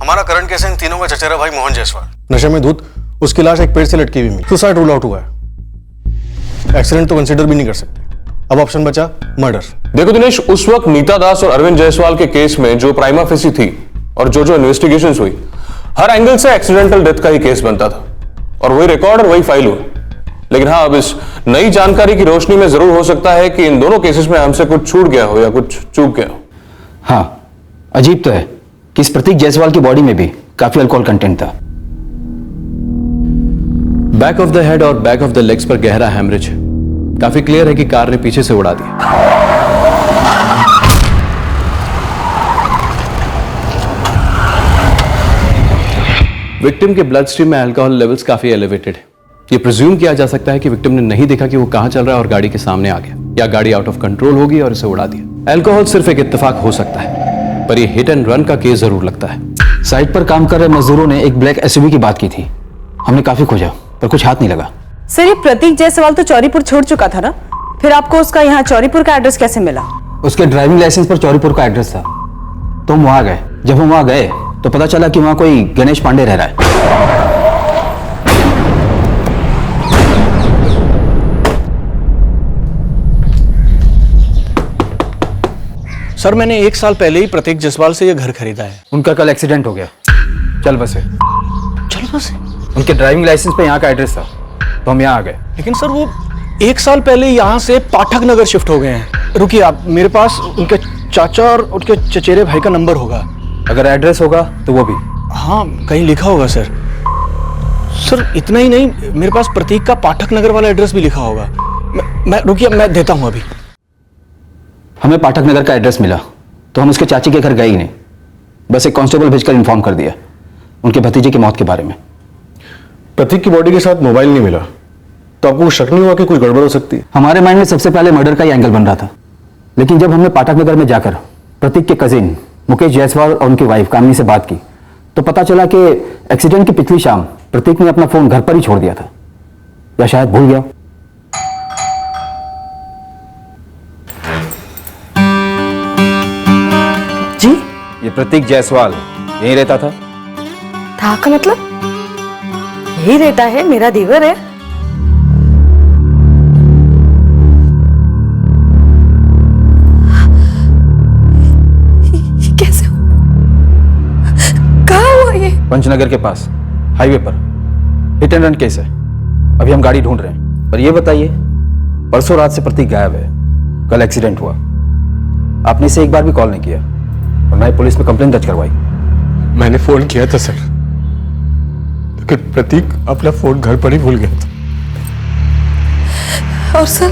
हमारा करंट केस इन तीनों का चचेरा भाई मोहन जायसवाल नशे में धुत उसकी लाश एक पेड़ से लटकी हुई मिली। सुसाइड रूल आउट हुआ है। एक्सीडेंट तो कंसीडर भी नहीं कर सकते। अब ऑप्शन बचा मर्डर। देखो दिनेश, उस वक्त नीता दास और अरविंद जायसवाल के केस में जो प्राइमा फेसी थी और जो इन्वेस्टिगेशंस हुई, हर एंगल से एक्सीडेंटल डेथ का ही केस बनता था और वही रिकॉर्ड और वही फाइल हुआ। लेकिन हाँ, अब इस नई जानकारी की रोशनी में जरूर हो सकता है कि इन दोनों केसेस में हमसे कुछ छूट गया हो या कुछ चूक गया हो। हाँ, अजीब तो है कि इस प्रतीक जायसवाल की बॉडी में भी काफी अल्कोहल कंटेंट था। बैक ऑफ द हेड और बैक ऑफ द लेग्स पर गहरा हैमरेज है। काफी क्लियर है कि कार ने पीछे से उड़ा दिया। विक्टिम के ब्लड स्ट्रीम में अल्कोहल लेवल्स काफी एलिवेटेड है। ये प्रिज्यूम किया जा सकता है कि विक्टिम ने नहीं देखा कि वो कहां चल रहा है और गाड़ी के सामने आ गया, या गाड़ी आउट ऑफ कंट्रोल होगी और इसे उड़ा दिया। अल्कोहल सिर्फ एक इत्तेफाक हो सकता है, पर ये हिट एंड रन का केस जरूर लगता है। साइट पर काम कर रहे मजदूरों ने एक ब्लैक एसयूवी की बात की थी। हमने काफी खोजा पर कुछ हाथ नहीं लगा। सर, ये प्रतीक जायसवाल तो चौरीपुर छोड़ चुका था ना, फिर आपको उसका यहाँ चौरीपुर का एड्रेस कैसे मिला? उसके ड्राइविंग लाइसेंस पर चौरीपुर का एड्रेस था, तो हम वहां गए। जब हम वहां गए तो पता चला कि वहां कोई गणेश पांडे रह रहा है। सर, मैंने 1 साल पहले ही प्रतीक जायसवाल से ये घर खरीदा है। उनका कल एक्सीडेंट हो गया। चल बसे। उनके ड्राइविंग लाइसेंस पे यहाँ का एड्रेस था, तो हम यहाँ आ गए। लेकिन सर, वो 1 साल पहले यहाँ से पाठक नगर शिफ्ट हो गए हैं। रुकिए आप, मेरे पास उनके चाचा और उनके चचेरे भाई का नंबर होगा। अगर एड्रेस होगा तो वो भी। हाँ, कहीं लिखा होगा सर। सर, इतना ही नहीं, मेरे पास प्रतीक का पाठक नगर वाला एड्रेस भी लिखा होगा। मैं रुकिए, मैं देता हूँ अभी। हमें पाठक नगर का एड्रेस मिला तो हम उसके चाची के घर गए ही नहीं, बस एक कांस्टेबल भेजकर इन्फॉर्म कर दिया उनके भतीजे की मौत के बारे में। प्रतीक की बॉडी के साथ मोबाइल नहीं मिला, तो आपको शक नहीं हुआ कि कुछ गड़बड़ हो सकती है? हमारे माइंड में सबसे पहले मर्डर का ही एंगल बन रहा था, लेकिन जब हमने पाठक नगर में जाकर प्रतीक के कजिन मुकेश जायसवाल और उनकी वाइफ कामिनी से बात की तो पता चला कि एक्सीडेंट की पिछली शाम प्रतीक ने अपना फोन घर पर ही छोड़ दिया था, या शायद भूल गया। जी, ये प्रतीक जायसवाल यहीं रहता था? था का मतलब? यही रहता है, मेरा देवर है। कैसे? कहाँ हुआ ये? पंचनगर के पास हाईवे पर हिट एंड रन केस है। अभी हम गाड़ी ढूंढ रहे हैं। पर ये बताइए, परसों रात से प्रतीक गायब है, कल एक्सीडेंट हुआ, आपने इसे एक बार भी कॉल नहीं किया और ना ही पुलिस में कंप्लेंट दर्ज करवाई। मैंने फोन किया था सर, लेकिन प्रतीक अपना फोन घर पर ही भूल गया था। और सर,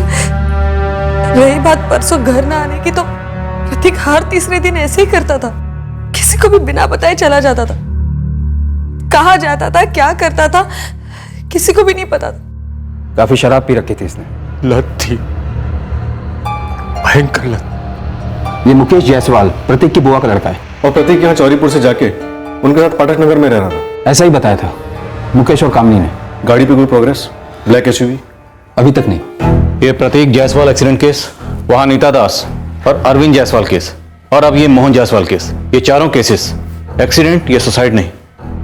रही बात परसों घर ना आने की, तो प्रतीक हर तीसरे दिन ऐसे ही करता था। किसी को भी बिना बताए चला जाता था। कहाँ जाता था, क्या करता था, किसी को भी नहीं पता था। काफी शराब पी रखी थी इसने। लत थी, भयंकर लत। ये मुकेश जायसवाल प्रतीक की बुआ का लड़का है। और प्रतीक यहाँ चौरीपुर से जाके उनके साथ पाठक नगर में रह रहा था। ऐसा ही बताया था मुकेश और कामनी ने। गाड़ी पे कोई प्रोग्रेस? Black SUV? अभी तक नहीं। ये प्रतीक जायसवाल एक्सीडेंट केस, वहां नीता दास और अरविंद जायसवाल केस, और अब ये मोहन जायसवाल केस, ये चारों केसेस एक्सीडेंट या सुसाइड नहीं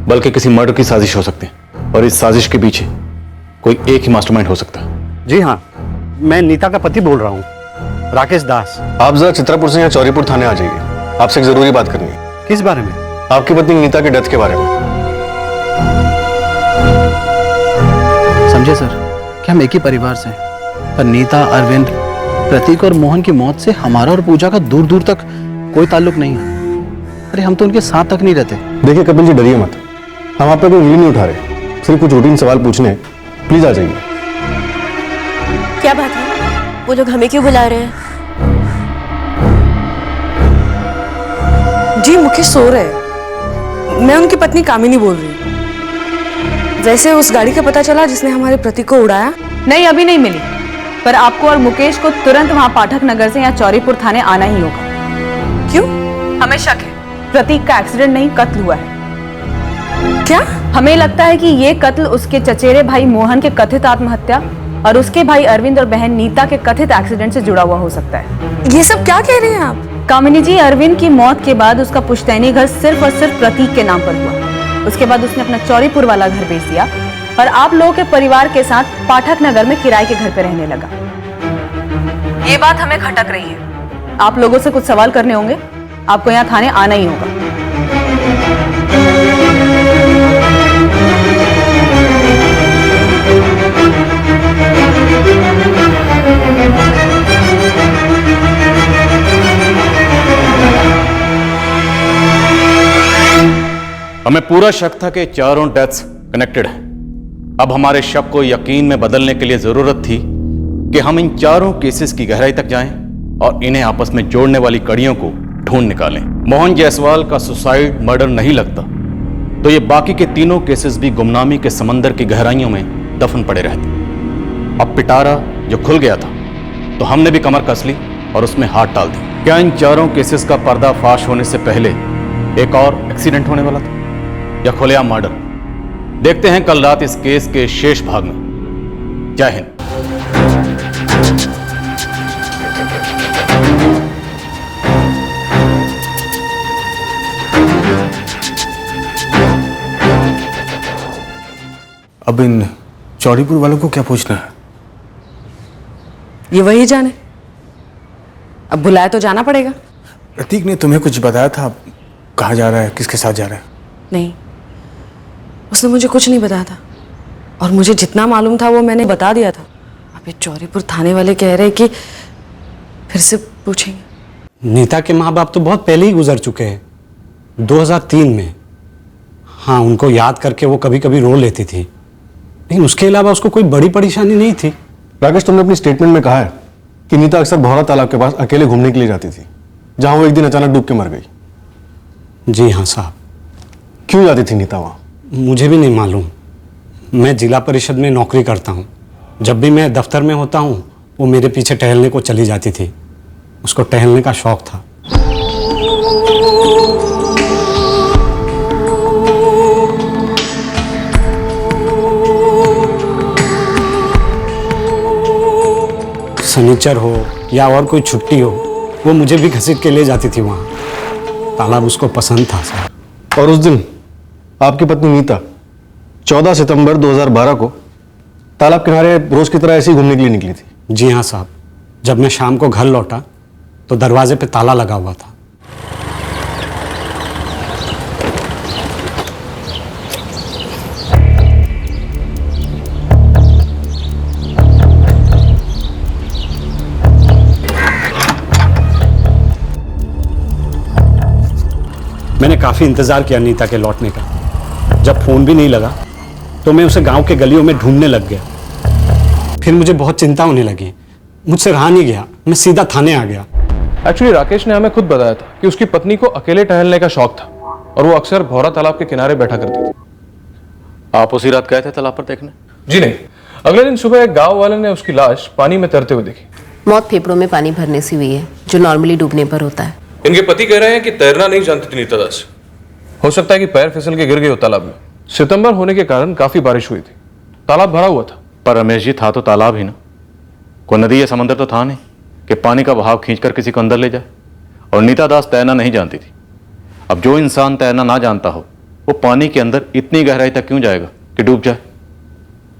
बल्कि किसी मर्डर की साजिश हो सकते हैं। और इस साजिश के पीछे कोई एक ही मास्टरमाइंड हो सकता है। जी हाँ, मैं नीता का पति बोल रहा हूँ, राकेश दास। आप जरा चित्रापुर से यहाँ चौरीपुर थाने आ जाइए, आपसे एक जरूरी बात करनी है। किस बारे में? आपकी पत्नी नीता के डेथ के बारे में। समझे सर कि हम एक ही परिवार से हैं, पर नीता, अरविंद, प्रतीक और मोहन की मौत से हमारा और पूजा का दूर दूर तक कोई ताल्लुक नहीं है। अरे हम तो उनके साथ तक नहीं रहते। देखिए कपिल जी, डरिए मत, हम आप पे कोई उंगली नहीं उठा रहे, सिर्फ कुछ रूटीन सवाल पूछने। प्लीज आ जाइए। क्या बात है? वो लोग हमें क्यों बुला रहे हैं? जी, मुकेश सो रहे हैं। मैं उनकी पत्नी कामिनी बोल रही हूँ। वैसे उस गाड़ी का पता चला जिसने हमारे प्रतीक को उड़ाया? नहीं, अभी नहीं मिली, पर आपको और मुकेश को तुरंत वहां पाठक नगर से या चौरीपुर थाने आना ही होगा। क्यों? हमें शक है प्रतीक का एक्सीडेंट नहीं, कत्ल हुआ है। क्या? हमें लगता है कि ये कत्ल उसके चचेरे भाई मोहन के कथित आत्महत्या और उसके भाई अरविंद और बहन नीता के कथित एक्सीडेंट से जुड़ा हुआ हो सकता है। ये सब क्या कह रही हैं आप? कामिनी जी, अरविंद की मौत के बाद उसका पुश्तैनी घर सिर्फ और सिर्फ प्रतीक के नाम पर हुआ। उसके बाद उसने अपना चौरीपुर वाला घर बेच दिया और आप लोगों के परिवार के साथ पाठक नगर में किराए के घर पे रहने लगा। ये बात हमें खटक रही है। आप लोगों से कुछ सवाल करने होंगे, आपको यहाँ थाने आना ही होगा। हमें पूरा शक था कि चारों डेथ्स कनेक्टेड हैं। अब हमारे शक को यकीन में बदलने के लिए जरूरत थी कि हम इन चारों केसेस की गहराई तक जाएं और इन्हें आपस में जोड़ने वाली कड़ियों को ढूंढ निकालें। मोहन जायसवाल का सुसाइड मर्डर नहीं लगता तो ये बाकी के तीनों केसेस भी गुमनामी के समंदर की गहराइयों में दफन पड़े रहते। अब पिटारा जो खुल गया था तो हमने भी कमर कस ली और उसमें हाथ डाल दिया। क्या इन चारों केसेस का पर्दाफाश होने से पहले एक और एक्सीडेंट होने वाला था या खुलेआम मर्डर? देखते हैं कल रात इस केस के शेष भाग में। जय हिंद। अब इन चौड़ीपुर वालों को क्या पूछना है? ये वही जाने। अब बुलाया तो जाना पड़ेगा। प्रतीक ने तुम्हें कुछ बताया था? कहाँ जा रहा है, किसके साथ जा रहा है? नहीं, उसने मुझे कुछ नहीं बताया था और मुझे जितना मालूम था वो मैंने बता दिया था। अब ये चौरीपुर थाने वाले कह रहे कि फिर से पूछेंगे। नीता के माँ बाप तो बहुत पहले ही गुजर चुके हैं, 2003 में। हाँ, उनको याद करके वो कभी कभी रो लेती थी, लेकिन उसके अलावा उसको कोई बड़ी परेशानी नहीं थी। राकेश, तुमने अपनी स्टेटमेंट में कहा है कि नीता अक्सर भौरा तालाब के पास अकेले घूमने के लिए जाती थी, जहां वो एक दिन अचानक डूब के मर गई। जी हाँ साहब। क्यों जाती थी नीता वहां? मुझे भी नहीं मालूम। मैं जिला परिषद में नौकरी करता हूँ। जब भी मैं दफ्तर में होता हूँ वो मेरे पीछे टहलने को चली जाती थी। उसको टहलने का शौक था। शनिचर हो या और कोई छुट्टी हो, वो मुझे भी घसीट के ले जाती थी वहाँ। तालाब उसको पसंद था साहब। और उस दिन आपकी पत्नी नीता 14 सितंबर 2012 को तालाब किनारे रोज की तरह ऐसे ही घूमने के लिए निकली थी? जी हाँ साहब। जब मैं शाम को घर लौटा तो दरवाजे पे ताला लगा हुआ था। मैंने काफी इंतजार किया नीता के लौटने का। जब फोन भी नहीं लगा तो मैं उसे गांव के गलियों में ढूंढने लग गया। फिर मुझे बहुत चिंता होने लगी। मुझसे रहा नहीं गया, मैं सीधा थाने आ गया। एक्चुअली राकेश ने हमें खुद बताया था कि उसकी पत्नी को अकेले टहलने का शौक था और वो अक्सर भौरा तालाब के किनारे बैठा करती थी। आप उसी रात गए थे तालाब पर देखने? जी नहीं, अगले दिन सुबह एक गांव वाले ने उसकी लाश पानी में तैरते हुए देखी। मौत फेफड़ों में पानी भरने से हुई है, जो नॉर्मली डूबने पर होता है। इनके पति कह रहे हैं कि तैरना नहीं जानती थी नीता दास। हो सकता है कि पैर फिसल के गिर गए हो तालाब में। सितंबर होने के कारण काफी बारिश हुई थी, तालाब भरा हुआ था। पर रमेश जी, था तो तालाब ही ना, कोई नदी या समंदर तो था नहीं कि पानी का बहाव खींचकर किसी को अंदर ले जाए। और नीता दास तैरना नहीं जानती थी। अब जो इंसान तैरना ना जानता हो वो पानी के अंदर इतनी गहराई तक क्यों जाएगा कि डूब जाए?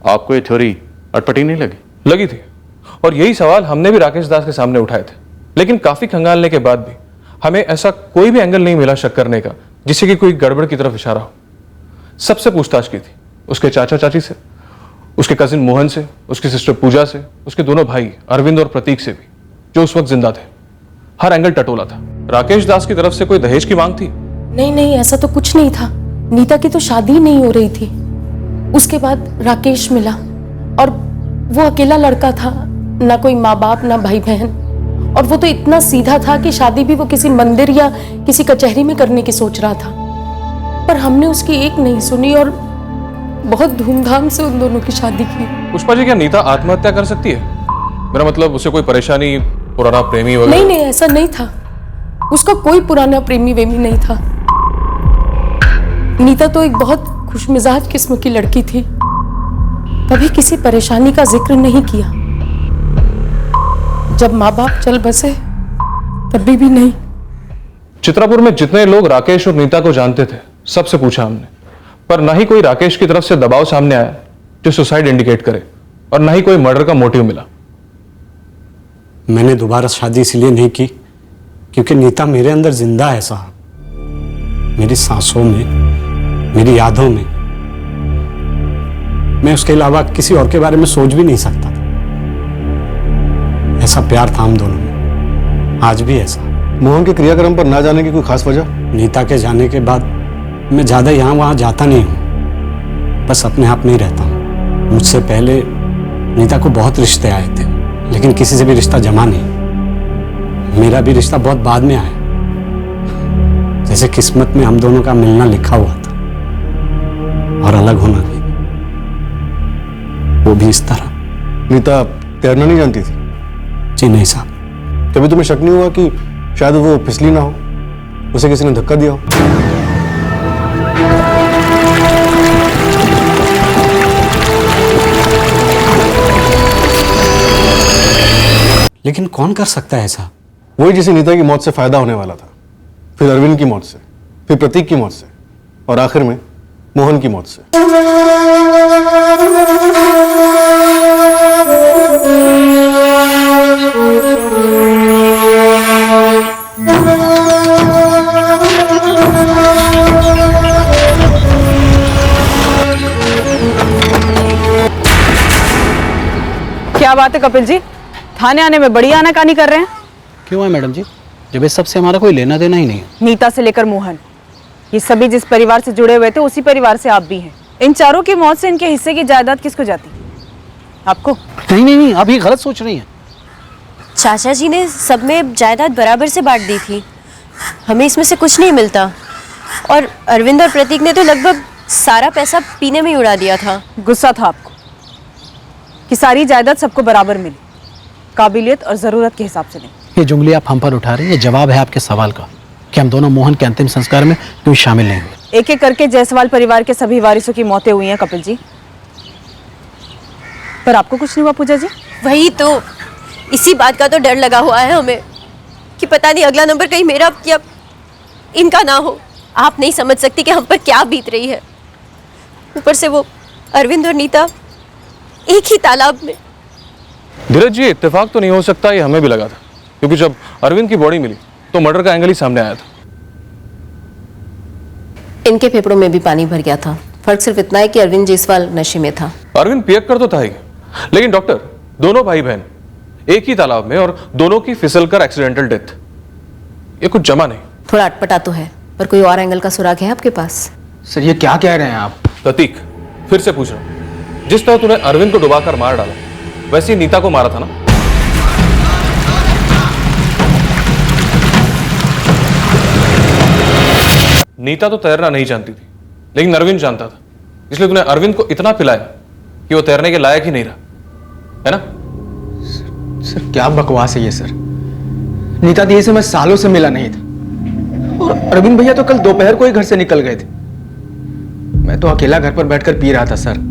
आपको ये थ्योरी अटपटी नहीं लगी? लगी थी, और यही सवाल हमने भी राकेश दास के सामने उठाए थे, लेकिन काफी खंगालने के बाद भी हमें ऐसा कोई भी एंगल नहीं मिला शक करने का जिससे कि कोई गड़बड़ की तरफ इशारा हो। सबसे पूछताछ की थी, उसके चाचा चाची से, उसके कजिन मोहन से, उसकी सिस्टर पूजा से, उसके दोनों भाई अरविंद और प्रतीक से भी, जो उस वक्त जिंदा थे। हर एंगल टटोला था। राकेश दास की तरफ से कोई दहेज की मांग थी? नहीं, ऐसा तो कुछ नहीं था। नीता की तो शादी नहीं हो रही थी। उसके बाद राकेश मिला और वो अकेला लड़का था, ना कोई माँ बाप ना भाई बहन, और वो तो इतना सीधा था कि शादी भी वो किसी मंदिर या किसी कचहरी में करने की सोच रहा था। पर हमने उसकी एक नहीं सुनी और बहुत धूमधाम से उन दोनों की शादी की। पुष्पा जी, क्या नीता आत्महत्या कर सकती है? मेरा मतलब उसे कोई परेशानी, पुराना प्रेमी वगैरह? नहीं, ऐसा नहीं था। उसका कोई पुराना प्रेमी वेमी नहीं था। नीता तो एक बहुत खुशमिजाज किस्म की लड़की थी, कभी किसी परेशानी का जिक्र नहीं किया। जब माँ बाप चल बसे तभी भी नहीं। चित्रापुर में जितने लोग राकेश और नीता को जानते थे, सबसे पूछा हमने, पर ना ही कोई राकेश की तरफ से दबाव सामने आया जो सुसाइड इंडिकेट करे, और ना ही कोई मर्डर का मोटिव मिला। मैंने दोबारा शादी इसलिए नहीं की क्योंकि नीता मेरे अंदर जिंदा है साहब, मेरी सांसों में, मेरी यादों में। मैं उसके अलावा किसी और के बारे में सोच भी नहीं सकता था। ऐसा प्यार था हम दोनों में, आज भी ऐसा। मोहन के क्रियाक्रम पर ना जाने की कोई खास वजह? नीता के जाने के बाद मैं ज्यादा यहाँ वहाँ जाता नहीं हूँ, बस अपने आप में ही रहता हूँ। मुझसे पहले नीता को बहुत रिश्ते आए थे, लेकिन किसी से भी रिश्ता जमा नहीं। मेरा भी रिश्ता बहुत बाद में आया, जैसे किस्मत में हम दोनों का मिलना लिखा हुआ था और अलग होना नहीं, वो भी इस तरह। नीता तैरना नहीं जानती थी? जी नहीं साहब। कभी तुम्हें शक नहीं हुआ कि शायद वो फिसली ना हो, उसे किसी ने धक्का दिया हो? लेकिन कौन कर सकता है ऐसा? वही जिसे नीता की मौत से फायदा होने वाला था, फिर अरविंद की मौत से, फिर प्रतीक की मौत से, और आखिर में मोहन की मौत से। क्या बात है कपिल जी, थाने आने में बड़ी आनाकानी कर रहे हैं? क्यों है मैडम जी, जब इस सबसे हमारा कोई लेना देना ही नहीं है। नीता से लेकर मोहन, ये सभी जिस परिवार से जुड़े हुए थे उसी परिवार से आप भी हैं। इन चारों की मौत से इनके हिस्से की जायदाद किसको जाती? आपको? नहीं नहीं नहीं, आप ये गलत सोच रही हैं। चाचा जी ने सब में जायदाद बराबर से बांट दी थी, हमें इसमें से कुछ नहीं मिलता। और अरविंद और प्रतीक ने तो लगभग सारा पैसा पीने में ही उड़ा दिया था। गुस्सा था आपको कि सारी जायदाद सबको बराबर मिली, काबिलियत और जरूरत के हिसाब से नहीं। ये जुंगली आप हम पर उठा रहे हैं, ये जवाब है आपके सवाल का कि हम दोनों मोहन के अंतिम संस्कार में क्यों शामिल नहीं हुए। एक एक करके जायसवाल परिवार के सभी वारिसों की मौतें हुई हैं कपिल जी, पर आपको कुछ नहीं हुआ पूजा जी? वही तो, इसी बात का तो डर लगा हुआ है हमें कि पता नहीं अगला नंबर कहीं मेरा या इनका ना हो। आप नहीं समझ सकती कि हम पर क्या बीत रही है। ऊपर से वो अरविंद और नीता एक ही तालाब में। धीरज जी, इत्तेफाक तो नहीं हो सकता, ये हमें भी लगा था, क्योंकि जब अरविंद की बॉडी मिली तो मर्डर का एंगल ही सामने आया था। इनके फेफड़ों में भी पानी भर गया था, फर्क सिर्फ इतना है कि अरविंद जायसवाल नशे में था। अरविंद पियक्कर तो था ही, लेकिन डॉक्टर, दोनों भाई बहन एक ही तालाब में और दोनों की फिसलकर एक्सीडेंटल डेथ, ये कुछ जमा नहीं। थोड़ा अटपटा तो है, पर कोई और एंगल का सुराग है आपके पास? सर ये क्या कह रहे हैं आप? प्रतीक, फिर से पूछ रहा हूं, जिस तरह तूने अरविंद को डुबाकर मार डाला, वैसे ही नीता को मारा था ना? नीता तो तैरना नहीं जानती थी, लेकिन अरविंद जानता था, इसलिए तूने अरविंद को इतना पिलाया कि वो तैरने के लायक ही नहीं रहा, है ना? सर क्या बकवास है ये सर। नीता दी से मैं सालों से मिला नहीं था, और अरविंद भैया तो कल दोपहर को ही घर से निकल गए थे। मैं तो अकेला घर पर बैठकर पी रहा था सर।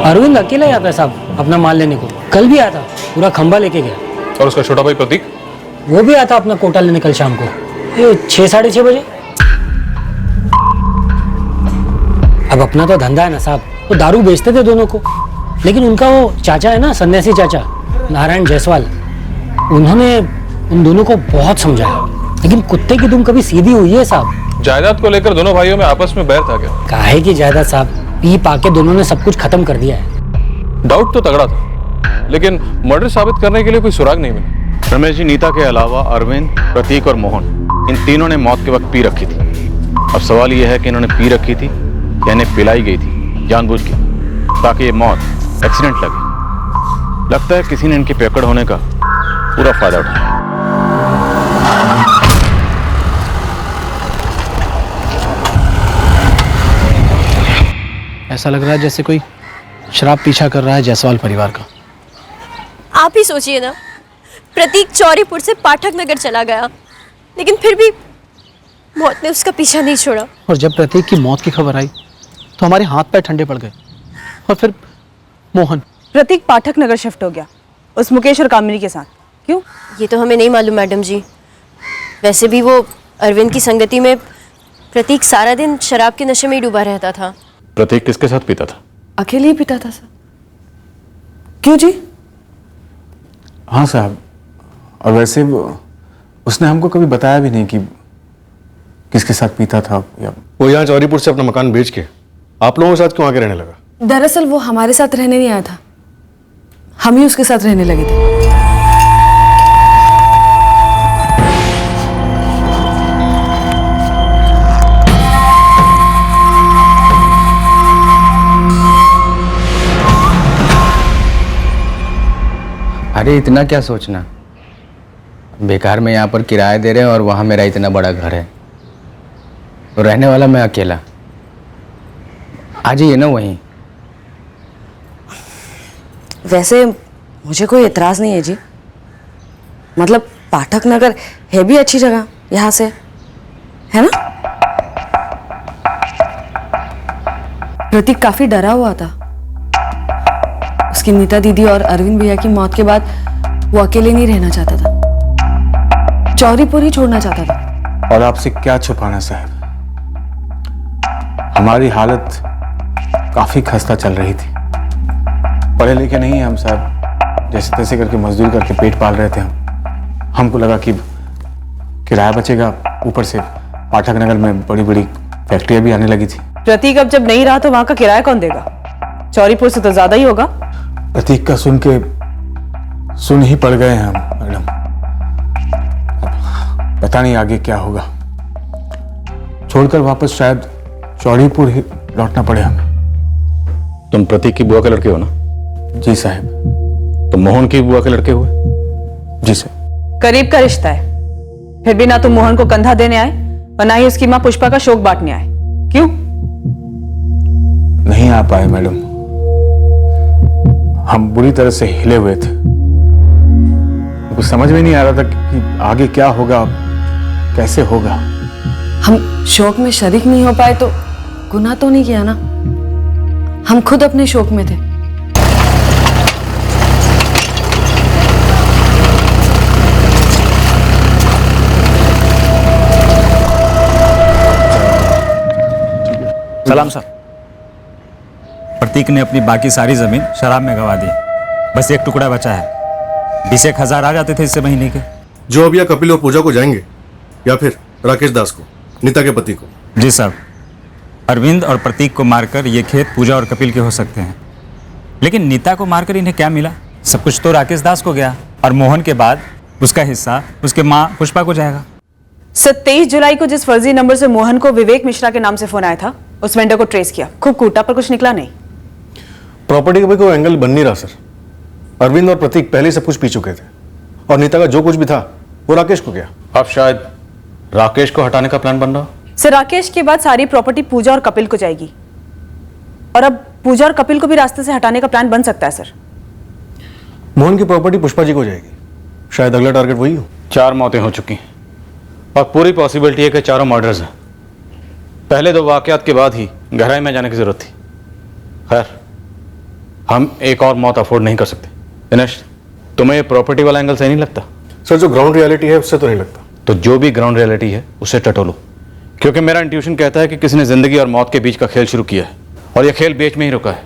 अरविंद अकेला ही आता है साहब अपना माल लेने को, कल भी आया था, पूरा खंबा लेके गया। और उसका छोटा भाई प्रतीक? वो भी आता अपना कोटा लेने कल शाम को 6 साढ़े 6 बजे। अब अपना तो धंधा है ना साहब, वो दारू बेचते थे दोनों को, लेकिन उनका वो चाचा है ना, सन्यासी चाचा नारायण जायसवाल, उन्होंने उन दोनों को बहुत समझाया, लेकिन कुत्ते की दुम कभी सीधी हुई है साहब। जायदाद को लेकर दोनों भाइयों में आपस में बैर था क्या? काहे की जायदाद साहब, पी पाके दोनों ने सब कुछ खत्म कर दिया है। डाउट तो तगड़ा था, लेकिन मर्डर साबित करने के लिए कोई सुराग नहीं मिला। रमेश जी, नीता के अलावा अरविंद, प्रतीक और मोहन, इन तीनों ने मौत के वक्त पी रखी थी। अब सवाल यह है कि इन्होंने पी रखी थी या इन्हें पिलाई गई थी जानबूझ के, ताकि ये मौत एक्सीडेंट लगे। लगता है किसी ने इनके पेकड़ होने का पूरा फायदा उठाया। ऐसा लग रहा है जैसे कोई शराब पीछा कर रहा है जायसवाल परिवार का। आप ही सोचिए ना, प्रतीक चौरीपुर से पाठक नगर चला गया, लेकिन फिर भी मौत ने उसका पीछा नहीं छोड़ा। और जब प्रतीक की मौत की खबर आई तो हमारे हाथ पैर ठंडे पड़ गए। और फिर मोहन। प्रतीक पाठक नगर शिफ्ट हो गया उस मुकेश और कामिनी के साथ। क्यों? ये तो हमें नहीं मालूम मैडम जी। वैसे भी वो अरविंद की संगति में प्रतीक सारा दिन शराब के नशे में ही डूबा रहता था। प्रतीक किसके साथ पीता था? अकेले ही पीता था सर। क्यों जी? हाँ साहब, और वैसे उसने हमको कभी बताया भी नहीं कि किसके साथ पीता था। या वो यहाँ चौरीपुर से अपना मकान बेच के आप लोगों के साथ क्यों आके रहने लगा? दरअसल वो हमारे साथ रहने नहीं आया था, हम ही उसके साथ रहने लगे थे। अरे इतना क्या सोचना, बेकार में यहाँ पर किराया दे रहे हैं और वहाँ मेरा इतना बड़ा घर है, तो रहने वाला मैं अकेला। आ जाइए ना वहीं। वैसे मुझे कोई एतराज नहीं है जी, मतलब पाठक नगर है भी अच्छी जगह यहाँ से, है ना? प्रतीक काफी डरा हुआ था। उसकी नीता दीदी और अरविंद भैया की मौत के बाद वो अकेले नहीं रहना चाहता था, चौरीपुर ही छोड़ना चाहता था। और आपसे क्या छुपाना साहब, हमारी हालत काफी खस्ता चल रही थी। पढ़े लिखे नहीं है हम साहब, जैसे तैसे करके मजदूरी करके पेट पाल रहे थे हम। हमको लगा कि किराया बचेगा, ऊपर से पाठक नगर में बड़ी बड़ी फैक्ट्रियां भी आने लगी थी। प्रतीक अब जब नहीं रहा तो वहां का किराया कौन देगा? चौरीपुर से तो ज्यादा ही होगा। प्रतीक का सुन ही पड़ गए हैं हम मैडम। पता नहीं आगे क्या होगा, छोड़कर वापस शायद चौड़ीपुर ही लौटना पड़े हमें। तुम प्रतीक की बुआ के लड़के हो ना? जी साहब। तुम मोहन की बुआ के लड़के हुए? जी सर। करीब का रिश्ता है, फिर भी ना तुम मोहन को कंधा देने आए और ना ही उसकी मां पुष्पा का शोक बांटने आए। क्यों? नहीं आ पाए मैडम, हम बुरी तरह से हिले हुए थे। कुछ समझ में नहीं आ रहा था कि आगे क्या होगा, कैसे होगा। हम शोक में शरीक नहीं हो पाए तो गुनाह तो नहीं किया ना, हम खुद अपने शोक में थे। सलाम साहब। प्रतीक ने अपनी बाकी सारी जमीन शराब में गंवा दी, बस एक टुकड़ा बचा है। 20,000 आ जाते थे इससे महीने के। जो अब या कपिल और पूजा को जाएंगे या फिर राकेश दास को, नीता के पति को? जी साहब, अरविंद और प्रतीक को मारकर ये खेत पूजा और कपिल के हो सकते हैं, लेकिन नीता को मारकर इन्हें क्या मिला? सब कुछ तो राकेश दास को गया, और मोहन के बाद उसका हिस्सा उसके माँ पुष्पा को जाएगा। 23 जुलाई को जिस फर्जी नंबर से मोहन को विवेक मिश्रा के नाम से फोन आया था, उस वेंडर को ट्रेस किया, खूब कूटा पर कुछ निकला नहीं। प्रॉपर्टी का भी कोई एंगल बन नहीं रहा सर। अरविंद और प्रतीक पहले सब कुछ पी चुके थे, और नीता का जो कुछ भी था वो राकेश को गया। अब शायद राकेश को हटाने का प्लान बन रहा। सर, राकेश के बाद सारी प्रॉपर्टी पूजा और कपिल को जाएगी, और अब पूजा और कपिल को भी रास्ते से हटाने का प्लान बन सकता है सर। मोहन की प्रॉपर्टी पुष्पा जी को जाएगी, शायद अगला टारगेट वही हो। 4 मौतें हो चुकी हैं और पूरी पॉसिबिलिटी है कि चारों मर्डर्स हैं। पहले 2 वाकयात के बाद ही गहराई में जाने की जरूरत थी। खैर, हम एक और मौत अफोर्ड नहीं कर सकते। दिनेश, तुम्हें ये प्रॉपर्टी वाला एंगल सही नहीं लगता? सर, जो ग्राउंड रियलिटी है उससे तो नहीं लगता। तो जो भी ग्राउंड रियलिटी है उसे टटोलो, क्योंकि मेरा इंट्यूशन कहता है कि किसी ने जिंदगी और मौत के बीच का खेल शुरू किया है, और यह खेल बीच में ही रुका है।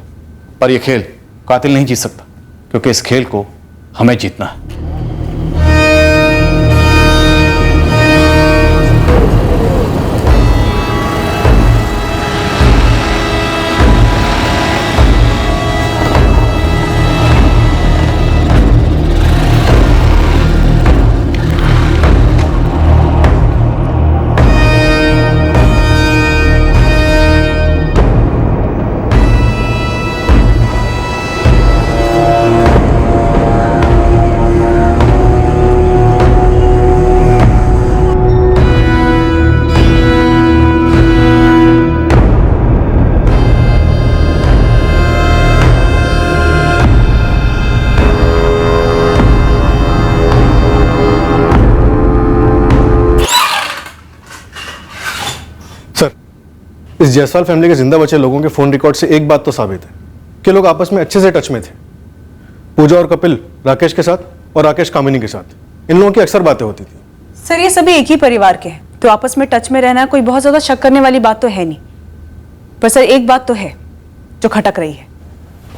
पर यह खेल कातिल नहीं जीत सकता, क्योंकि इस खेल को हमें जीतना है। इस जायसवाल फैमिली के जिंदा बचे लोगों के फोन रिकॉर्ड से एक बात तो साबित है कि लोग आपस में अच्छे से टच में थे। पूजा और कपिल राकेश के साथ और राकेश कामिनी के साथ इन लोगों की अक्सर बातें होती थी। सर ये सभी एक ही परिवार के हैं, तो आपस में टच में रहना कोई बहुत ज्यादा शक करने वाली बात तो है नहीं। पर सर एक बात तो है जो खटक रही है।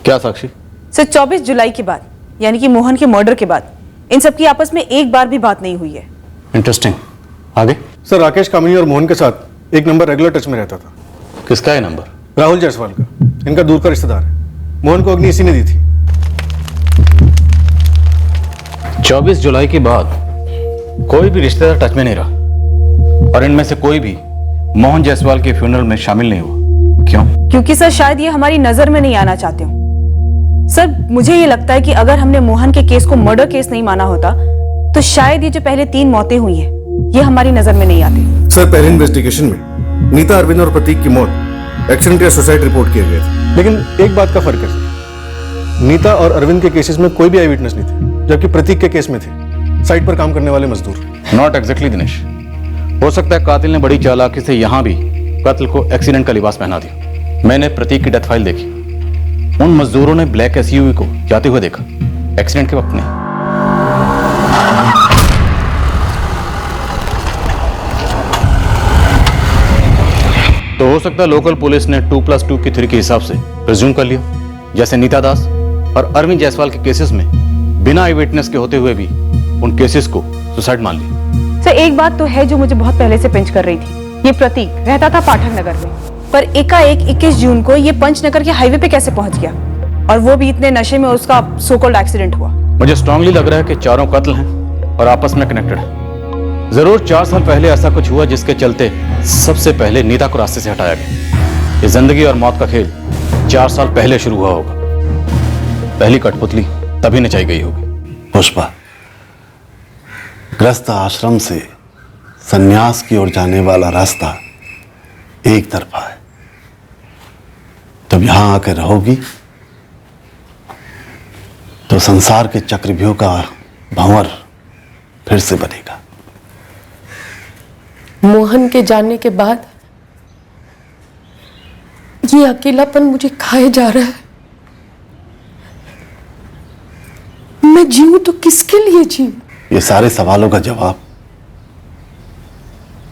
क्या साक्षी? सर 24 जुलाई के बाद यानी कि मोहन के मर्डर के बाद इन सबकी आपस में एक बार भी बात नहीं हुई है। इंटरेस्टिंग। आगे? सर राकेश कामिनी और मोहन के साथ एक नंबर रेगुलर टच में रहता था। किसका है नंबर? राहुल जायसवाल का, इनका दूर का रिश्तेदार है। मोहन को अग्नि इसी ने दी थी। 24 जुलाई के बाद कोई भी रिश्तेदार टच में नहीं रहा और इनमें से कोई भी मोहन जायसवाल के फ्यूनरल में शामिल नहीं हुआ। क्यों? क्योंकि सर शायद ये हमारी नजर में नहीं आना चाहते हो। सर मुझे ये लगता है कि अगर हमने मोहन के केस को मर्डर केस नहीं माना होता तो शायद ये जो पहले 3 मौतें हुई हैं ये हमारी नजर में नहीं आती। सर पहले इन्वेस्टिगेशन में नीता, अरविंद और प्रतीक की मौत एक्सीडेंट या सुसाइड रिपोर्ट किए गए थे, लेकिन एक बात का फर्क है सर, नीता और अरविंद के केसेस में कोई भी आई विटनेस नहीं थे, जबकि प्रतीक के केस में थे साइट पर काम करने वाले मजदूर। नॉट एग्जैक्टली दिनेश, हो सकता है कातिल ने बड़ी चालाकी से यहां भी कत्ल को एक्सीडेंट का लिबास पहना दिया। मैंने प्रतीक की डेथ फाइल देखी, उन मजदूरों ने ब्लैक एसयूवी को जाते हुए देखा, एक्सीडेंट के वक्त नहीं। तो हो सकता है लोकल पुलिस ने 2+2 की थ्योरी के हिसाब से प्रिज्यूम कर लिया, जैसे नीता दास और अरविंद जायसवाल के केसेस में बिना आई विटनेस के होते हुए भी उन केसेस को सुसाइड मान लिया। सर एक बात तो है जो मुझे बहुत पहले से पिंच कर रही थी, ये प्रतीक रहता था पाठक नगर में, पर एकाएक 21 जून को ये पंचनगर के हाईवे पे कैसे पहुंच गया, और वो भी इतने नशे में उसका सो कॉल्ड एक्सीडेंट हुआ। मुझे स्ट्रांगली लग रहा है कि चारों कत्ल हैं और आपस में कनेक्टेड है। जरूर 4 साल पहले ऐसा कुछ हुआ जिसके चलते सबसे पहले नीता को रास्ते से हटाया गया। ये जिंदगी और मौत का खेल 4 साल पहले शुरू हुआ होगा। पहली कठपुतली तभी नचाई गई होगी। पुष्पा, ग्रस्त आश्रम से सन्यास की ओर जाने वाला रास्ता एक तरफा है। जब यहां आकर रहोगी तो संसार के चक्रव्यूह का भंवर फिर से बनेगा। मोहन के जाने के बाद ये अकेलापन मुझे खाए जा रहा है। मैं जीऊं तो किसके लिए जीऊं? ये सारे सवालों का जवाब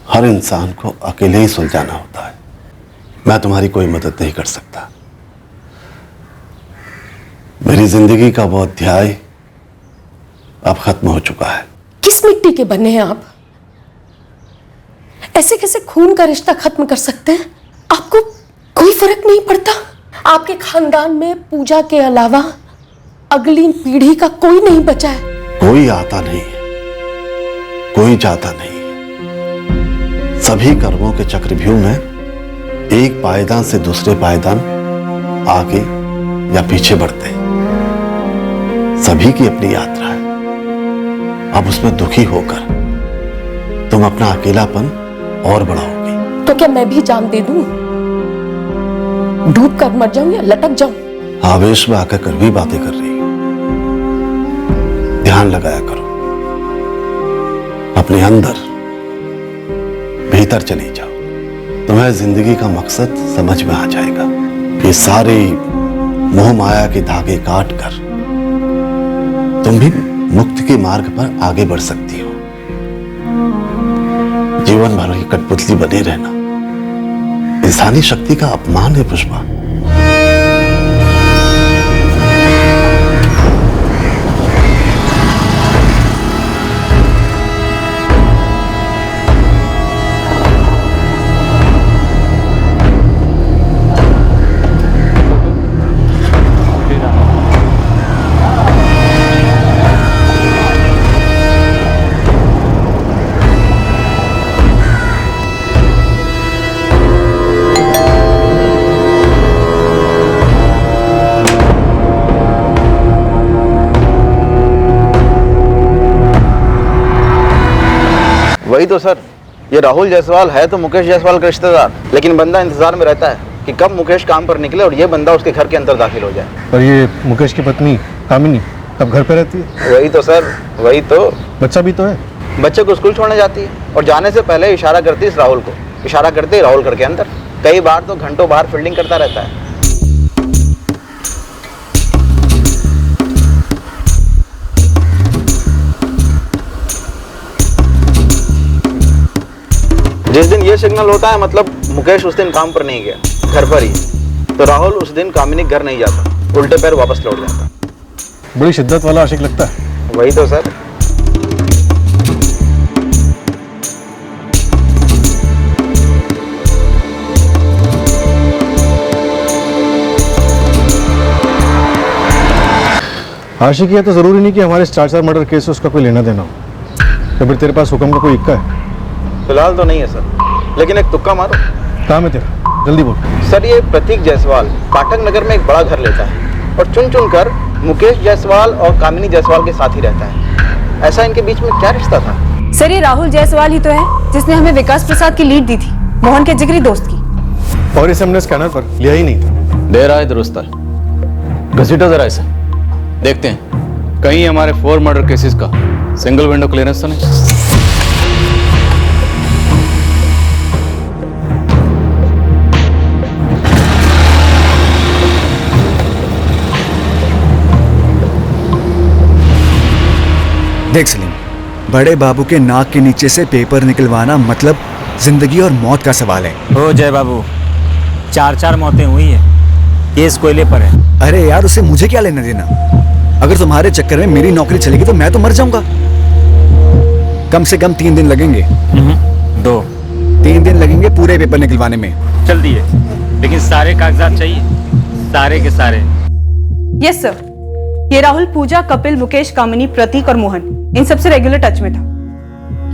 हर इंसान को अकेले ही सुलझाना होता है। मैं तुम्हारी कोई मदद नहीं कर सकता। मेरी जिंदगी का वो अध्याय अब खत्म हो चुका है। किस मिट्टी के बने हैं आप? ऐसे कैसे खून का रिश्ता खत्म कर सकते हैं? आपको कोई फर्क नहीं पड़ता? आपके खानदान में पूजा के अलावा अगली पीढ़ी का कोई नहीं बचा है। कोई आता नहीं है, कोई जाता नहीं है। सभी कर्मों के चक्रव्यूह में एक पायदान से दूसरे पायदान आगे या पीछे बढ़ते हैं। सभी की अपनी यात्रा है। अब उसमें दुखी होकर तुम अपना अकेलापन और बढ़ाओगी। तो क्या मैं भी जान दे दूं? डूब कर मर जाऊं या लटक जाऊं? आवेश में आकर कड़वी बातें कर रही हो। ध्यान लगाया करो। अपने अंदर भीतर चली जाओ, तुम्हें जिंदगी का मकसद समझ में आ जाएगा। ये सारे मोह माया के धागे काट कर तुम भी मुक्ति के मार्ग पर आगे बढ़ सकती हो। जीवन भर की कठपुतली बने रहना इंसानी शक्ति का अपमान है पुष्पा। वही तो सर, ये राहुल जायसवाल है तो मुकेश जायसवाल का रिश्तेदार, लेकिन बंदा इंतजार में रहता है कि कब मुकेश काम पर निकले और ये बंदा उसके घर के अंदर दाखिल हो जाए। और ये मुकेश की पत्नी कामिनी कब घर पे रहती है? वही तो सर, वही तो। बच्चा भी तो है। बच्चे को स्कूल छोड़ने जाती है और जाने से पहले इशारा करती है इस राहुल को, इशारा करते ही राहुल घर के अंदर। कई बार तो घंटों बाहर फील्डिंग करता रहता है। जिस दिन ये सिग्नल होता है मतलब मुकेश उस दिन काम पर नहीं गया, घर पर ही। तो राहुल उस दिन कामिनी घर नहीं जाता, उल्टे पैर वापस लौट जाता। बड़ी शिद्दत वाला आशिक लगता है। वही तो सर। आशिक है तो जरूरी नहीं कि हमारे 4 मर्डर केस से उसका कोई लेना देना हो। तो फिर तेरे पास हुक्म का कोई इक्का है? फिलहाल तो नहीं है सर, लेकिन एक तुक्का मारो। काम है तेरा, जल्दी बोल। सर ये प्रतीक जायसवाल पाठक नगर में एक बड़ा घर लेता है और चुन चुन कर मुकेश जायसवाल और कामिनी जायसवाल के साथ ही रहता है। ऐसा इनके बीच में क्या रिश्ता था? सर ये राहुल जायसवाल ही तो है जिसने हमें विकास प्रसाद की लीड दी थी, मोहन के जिगरी दोस्त की। और इसे हमने स्कैनर पर लिया ही नहीं था। दे रहा है दुरुस्त है। घसीटो जरा इसे, देखते हैं कहीं हमारे 4 मर्डर केसेस का सिंगल विंडो क्लियरेंस तो नहीं। देख सलीम, बड़े बाबू के नाक के नीचे से पेपर निकलवाना मतलब जिंदगी और मौत का सवाल है। ओ जय बाबू, 4 मौतें हुई है, केस कोयले पर है। अरे यार उसे मुझे क्या लेना देना? अगर तुम्हारे चक्कर में मेरी नौकरी चलेगी तो मैं तो मर जाऊंगा। कम से कम 3 दिन लगेंगे। 3 दिन लगेंगे पूरे पेपर निकलवाने में। चल दिए, लेकिन सारे कागजात चाहिए, सारे के सारे। Yes sir. ये राहुल पूजा, कपिल, मुकेश, कामिनी, प्रतीक और मोहन इन सबसे रेगुलर टच में था।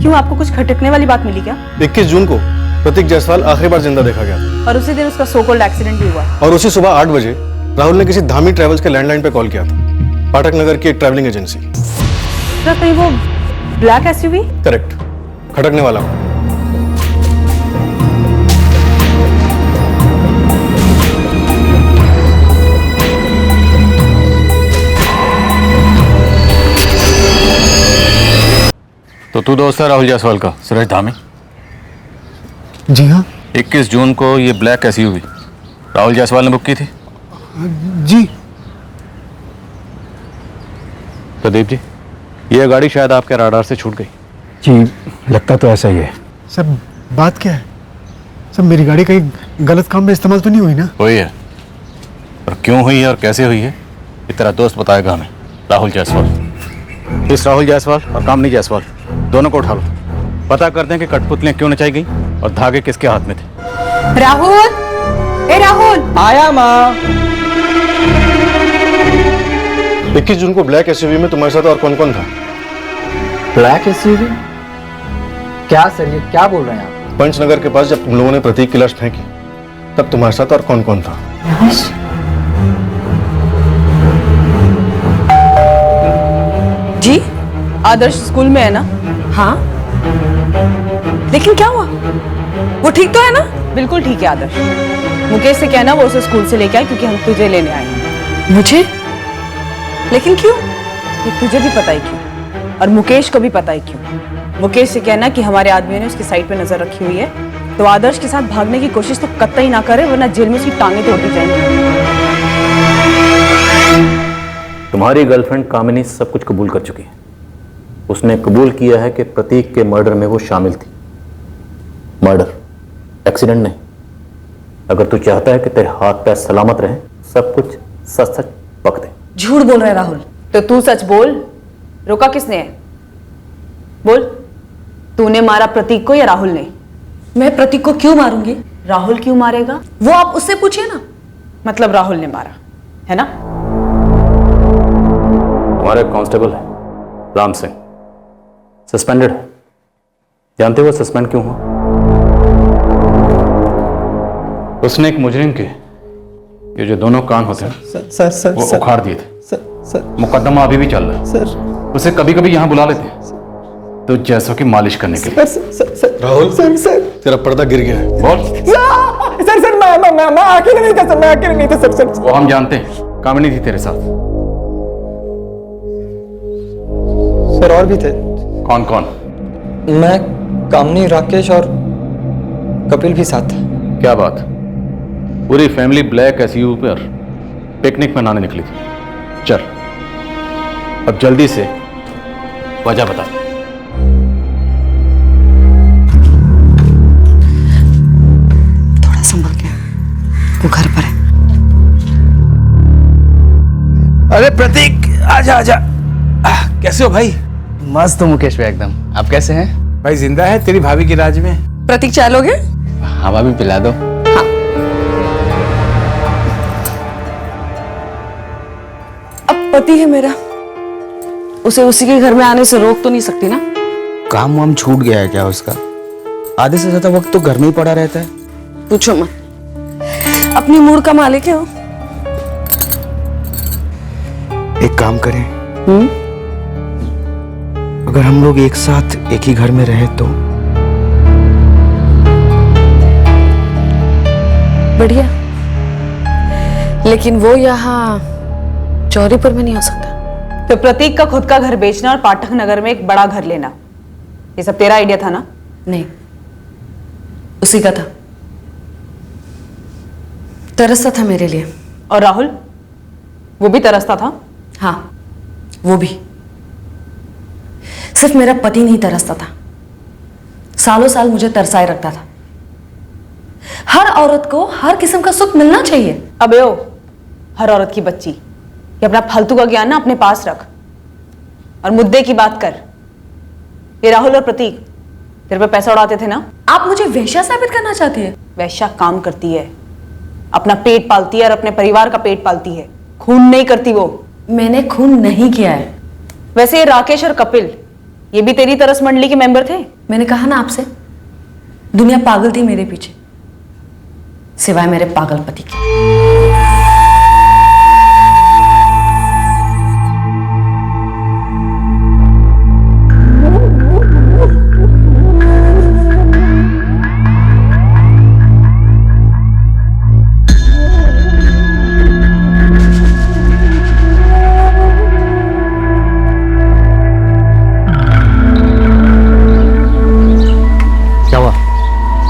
क्यों, आपको कुछ खटकने वाली बात मिली क्या? 21 जून को प्रतीक जायसवाल आखिरी बार जिंदा देखा गया और उसी दिन उसका सो कॉल्ड एक्सीडेंट भी हुआ। और उसी सुबह 8 बजे राहुल ने किसी धामी ट्रेवल्स के लैंडलाइन पे कॉल किया था, पाठक नगर की एक ट्रैवलिंग एजेंसी। सर कहीं वो ब्लैक एसयूवी? करेक्ट, खटकने वाला हूं। तो तू दोस्त है राहुल जायसवाल का, सुरेश धामी? जी हाँ। 21 जून को ये ब्लैक एसयूवी राहुल जायसवाल ने बुक की थी? जी। प्रदीप जी, ये गाड़ी शायद आपके राडार से छूट गई। जी, लगता तो ऐसा ही है। सब बात क्या है? सब मेरी गाड़ी कहीं गलत काम में इस्तेमाल तो नहीं हुई ना? हुई है, और क्यों हुई है और कैसे हुई है ये तेरा दोस्त बताएगा हमें, राहुल जायसवाल। इस राहुल जायसवाल और कामिनी जायसवाल दोनों को उठा लो, पता करते हैं कि कठपुतलियां क्यों नचाई गई और धागे किसके हाथ में थे। राहुल, ए राहुल। आया माँ। 21 जून को ब्लैक एसयूवी में तुम्हारे साथ और कौन कौन था? Black SUV? क्या सर, ये क्या बोल रहे हैं आप? पंचनगर के पास जब तुम लोगों ने प्रतीक की लाश फेंकी तब तुम्हारे साथ और कौन कौन था? जी, आदर्श स्कूल में है ना? हाँ। लेकिन क्या हुआ? वो ठीक तो है ना? बिल्कुल ठीक है आदर्श। मुकेश से कहना वो उसे स्कूल से लेके आए, क्योंकि हम तुझे लेने आए हैं। मुझे? लेकिन क्यों? ये तुझे भी पता है क्यों, और मुकेश को भी पता है क्यों। मुकेश से कहना कि हमारे आदमियों ने उसकी साइड पे नजर रखी हुई है, तो आदर्श के साथ भागने की कोशिश तो कतई ना करे, वरना जेल में उसकी टांगें तोड़ दी जाएंगी। तुम्हारी गर्लफ्रेंड कामिनी सब कुछ कबूल कर चुकी है। उसने कबूल किया है कि प्रतीक के मर्डर में वो शामिल थी। मर्डर, एक्सीडेंट नहीं। अगर तू चाहता है कि तेरे हाथ पैर सलामत रहे, सब कुछ सच सच पक दे। झूठ बोल रहा है राहुल। तो तू सच बोल, रोका किसने है? बोल, तूने मारा प्रतीक को या राहुल ने? मैं प्रतीक को क्यों मारूंगी? राहुल क्यों मारेगा? वो आप उससे पूछिए ना। मतलब राहुल ने मारा है ना? तुम्हारे कांस्टेबल है राम सिंह, सस्पेंडेड है। जानते हो सस्पेंड क्यों हुआ? उसने एक मुजरिम के ये जो दोनों कान होते हैं सर वो उखाड़ दिए थे। मुकदमा अभी भी चल रहा है। सर उसे कभी कभी यहाँ बुला लेते हैं तो जैसों की मालिश करने के लिए। राहुल, सर तेरा पर्दा गिर गया है। बोल। सर मैं अकेले नहीं था सर, मैं अकेले नहीं था सर। वो हम जानते हैं, कामिनी थी तेरे साथ। सर और भी थे। कौन कौन? मैं, कामिनी, राकेश और कपिल भी साथ थे। क्या बात? पूरी फैमिली ब्लैक एसयूवी पर पिकनिक मनाने निकली थी। चल अब जल्दी से वजह बता। थोड़ा संभल के, वो घर पर है। अरे प्रतीक, आजा आजा। कैसे हो भाई? मस्त हो मुकेश भाई एकदम। आप कैसे हैं? भाई जिंदा है तेरी भाभी की राज में। प्रतीक चाय लोगे? हवा भी पिला दो। अब पति है मेरा, उसे उसी के घर में आने से रोक तो नहीं सकती ना। काम वाम छूट गया है क्या उसका? आधे से ज्यादा वक्त तो घर में ही पड़ा रहता है। पूछो मत, अपनी मूड का मालिक है वो। एक काम करें, अगर हम लोग एक साथ एक ही घर में रहे तो? बढ़िया, लेकिन वो यहाँ चौरीपुर में नहीं हो सकता। तो प्रतीक का खुद का घर बेचना और पाठक नगर में एक बड़ा घर लेना, ये सब तेरा आइडिया था ना? नहीं, उसी का था। तरसता था मेरे लिए। और राहुल, वो भी तरसता था? हाँ, वो भी। सिर्फ मेरा पति नहीं तरसता था, सालों साल मुझे तरसाए रखता था। हर औरत को हर किस्म का सुख मिलना चाहिए। अबे ओ, हर औरत की बच्ची, ये अपना फालतू का ज्ञान ना अपने पास रख और मुद्दे की बात कर। ये राहुल और प्रतीक तेरे पे पैसा उड़ाते थे ना? आप मुझे वेश्या साबित करना चाहती है? वेश्या काम करती है, अपना पेट पालती है और अपने परिवार का पेट पालती है, खून नहीं करती वो। मैंने खून नहीं किया है। वैसे ये राकेश और कपिल, ये भी तेरी तरस मंडली के मेंबर थे। मैंने कहा ना आपसे, दुनिया पागल थी मेरे पीछे, सिवाय मेरे पागल पति के।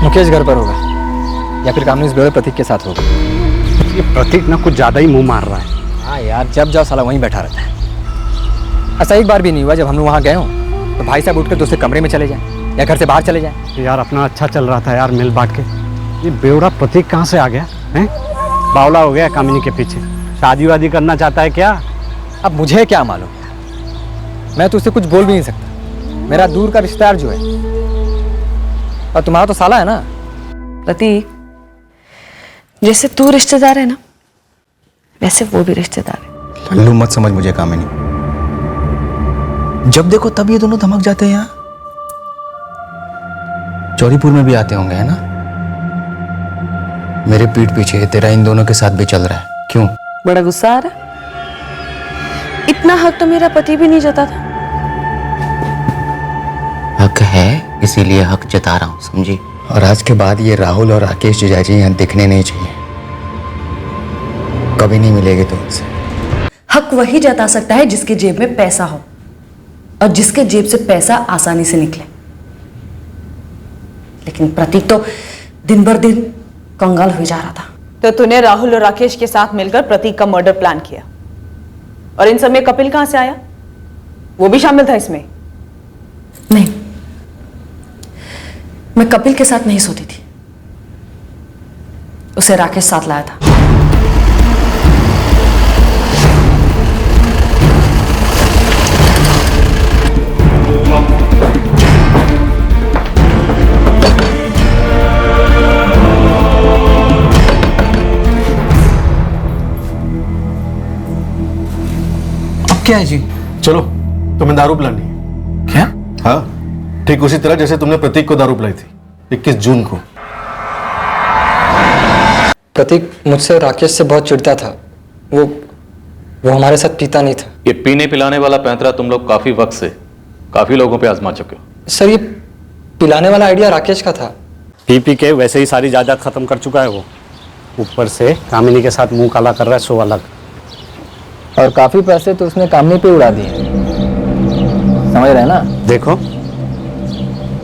मुकेश घर पर होगा या फिर कामनी इस प्रतीक के साथ होगा। ये प्रतीक ना कुछ ज्यादा ही मुंह मार रहा है। हाँ यार, जब जाओ साला वहीं बैठा रहता है। ऐसा एक बार भी नहीं हुआ जब हम लोग वहाँ गए हों तो भाई साहब उठकर दूसरे कमरे में चले जाएं या घर से बाहर चले जाएं। यार अपना अच्छा चल रहा था यार, मिल बांट के। ये बेवड़ा प्रतीक कहाँ से आ गया है? बावला हो गया कामिनी के पीछे। शादी वादी करना चाहता है क्या? अब मुझे क्या मालूम, मैं तो उससे कुछ बोल भी नहीं सकता। मेरा दूर का रिश्तेदार जो है, और तुम्हारा तो साला है ना। प्रतीक, जैसे तू रिश्तेदार है ना, वैसे वो भी रिश्तेदार है। लल्लू मत समझ मुझे कामिनी, जब देखो तब ये दोनों धमक जाते हैं यहाँ। चौरीपुर में भी आते होंगे है ना? मेरे पीठ पीछे तेरा इन दोनों के साथ भी चल रहा है, क्यों? बड़ा गुस्सा आ रहा? इतना हक तो मेरा पति भी नहीं जता था। हक है, इसीलिए हक जता रहा हूं, समझी? और आज के बाद ये राहुल और राकेश जीजाजी यहाँ दिखने नहीं चाहिए, कभी नहीं मिलेगी तुमसे। हक वही जता सकता है जिसके जेब में पैसा हो और जिसके जेब से पैसा आसानी से निकले। लेकिन प्रतीक तो दिन भर दिन कंगाल हो जा रहा था। तो तूने राहुल और राकेश के साथ मिलकर प्रतीक का मर्डर प्लान किया, और इन सब में कपिल कहां से आया? वो भी शामिल था इसमें? नहीं, मैं कपिल के साथ नहीं सोती थी, उसे राकेश साथ लाया था। अब क्या है जी? चलो, तुम्हें दारू पिलानी है। क्या? हाँ, ठीक उसी तरह जैसे तुमने प्रतीक को दारू पिलाई थी 21 जून को। प्रतीक मुझसे और राकेश से बहुत चिढ़ता था। वो हमारे साथ पीता नहीं था। ये पीने पिलाने वाला पैंतरा तुम लोग काफी वक्त से काफी लोगों पे आजमा चुके हो। सर, ये पिलाने वाला आइडिया राकेश का था। पी पी के वैसे ही सारी जायदाद खत्म कर चुका है वो, ऊपर से कामिनी के साथ मुंह काला कर रहा है, सो अलग। और काफी पैसे तो उसने कामनी पे उड़ा दिए, समझ रहे हैं ना? देखो,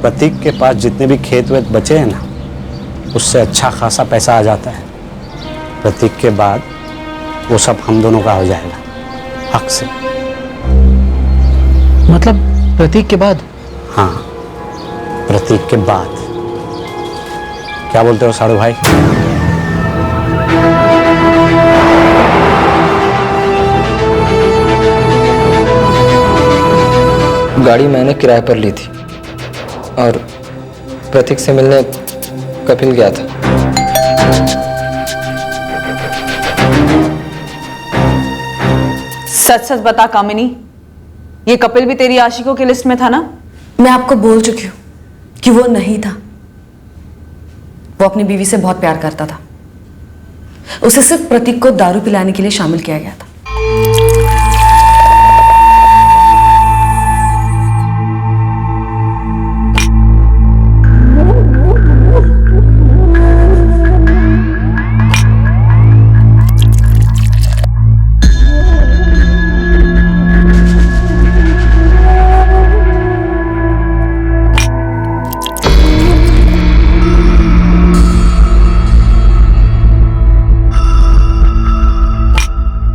प्रतीक के पास जितने भी खेत वेत बचे हैं ना, उससे अच्छा खासा पैसा आ जाता है। प्रतीक के बाद वो सब हम दोनों का हो जाएगा, हक से। मतलब प्रतीक के बाद? हाँ, प्रतीक के बाद। क्या बोलते हो साड़ू भाई? गाड़ी मैंने किराए पर ली थी और प्रतीक से मिलने कपिल गया था। सच सच बता कामिनी, ये कपिल भी तेरी आशिकों की लिस्ट में था ना? मैं आपको बोल चुकी हूं कि वो नहीं था। वो अपनी बीवी से बहुत प्यार करता था। उसे सिर्फ प्रतीक को दारू पिलाने के लिए शामिल किया गया था।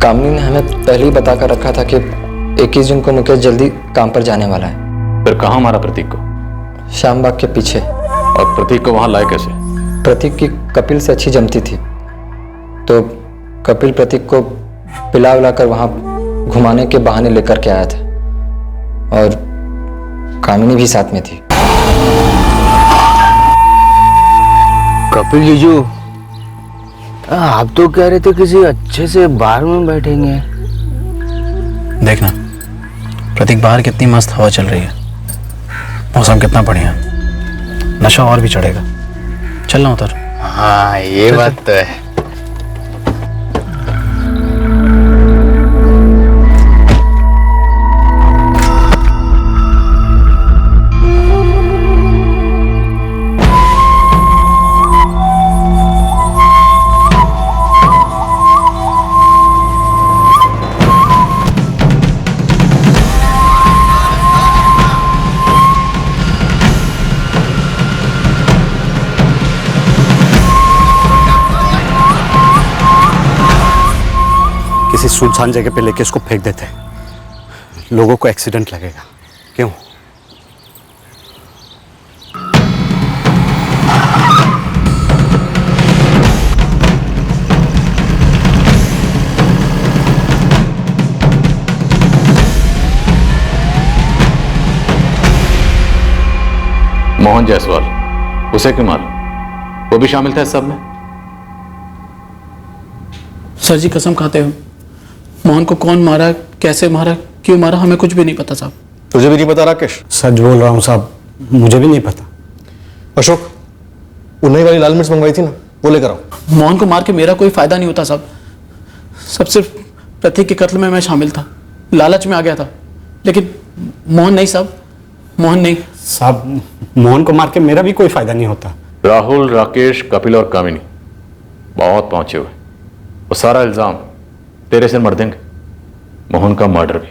कामनी ने हमें पहले ही बताकर रखा था कि 21 जून को मुकेश जल्दी काम पर जाने वाला है। फिर कहाँ मारा प्रतीक को? श्यामबाग के पीछे। और प्रतीक को वहां लाए कैसे? प्रतीक की कपिल से अच्छी जमती थी, तो कपिल प्रतीक को पिला कर वहां घुमाने के बहाने लेकर के आया था और कामिनी भी साथ में थी। कपिल जीजू, आप तो कह रहे थे किसी अच्छे से बार में बैठेंगे। देखना प्रतीक, बाहर कितनी मस्त हवा चल रही है, मौसम कितना बढ़िया, नशा और भी चढ़ेगा। चलना उधर। हाँ, ये बात तो है। किसी सुनसान जगह पे लेके इसको फेंक देते हैं, लोगों को एक्सीडेंट लगेगा। क्यों? मोहन जायसवाल, उसे क्यों मारा? वो भी शामिल था इस सब में? सर जी कसम खाते हो, मोहन को कौन मारा, कैसे मारा, क्यों मारा, हमें कुछ भी नहीं पता साहब। तुझे भी नहीं पता राकेश? सच बोल रहा हूँ साहब, मुझे भी नहीं पता। अशोक, वो नई वाली लाल मिर्च मंगवाई थी ना, वो लेकर आओ। मोहन को मार के मेरा कोई फायदा नहीं होता साहब। सब सिर्फ प्रतीक के कत्ल में मैं शामिल था, लालच में आ गया था, लेकिन मोहन नहीं साहब, मोहन नहीं। साहब, मोहन को मार के मेरा भी कोई फायदा नहीं होता। राहुल, राकेश, कपिल और कामिनी बहुत पहुंचे हुए, वो सारा इल्जाम तेरे से मर देंगे, मोहन का मर्डर भी,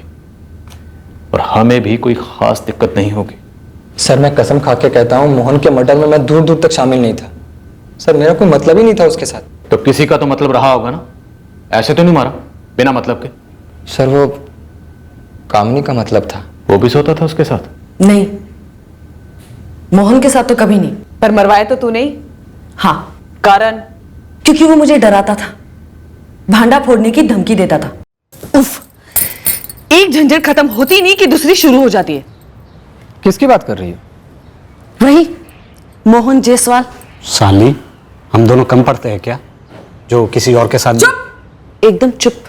और हमें भी कोई खास दिक्कत नहीं होगी। सर मैं कसम खा के कहता हूँ, मोहन के मर्डर में मैं दूर दूर तक शामिल नहीं था। सर मेरा कोई मतलब ही नहीं था उसके साथ। तो किसी का तो मतलब रहा होगा ना, ऐसे तो नहीं मारा बिना मतलब के। सर वो कामिनी का मतलब था। वो भी सोता था उसके साथ? नहीं, मोहन के साथ तो कभी नहीं। पर मरवाया तो तूने ही। हाँ। कारण? क्योंकि वो मुझे डराता था, भांडा फोड़ने की धमकी देता था। उफ, एक झंझट खत्म होती नहीं कि दूसरी शुरू हो जाती है। किसकी बात कर रही है? वही मोहन जायसवाल। साली, हम दोनों कम पड़ते हैं क्या जो किसी और के साथ? चुप, एकदम चुप।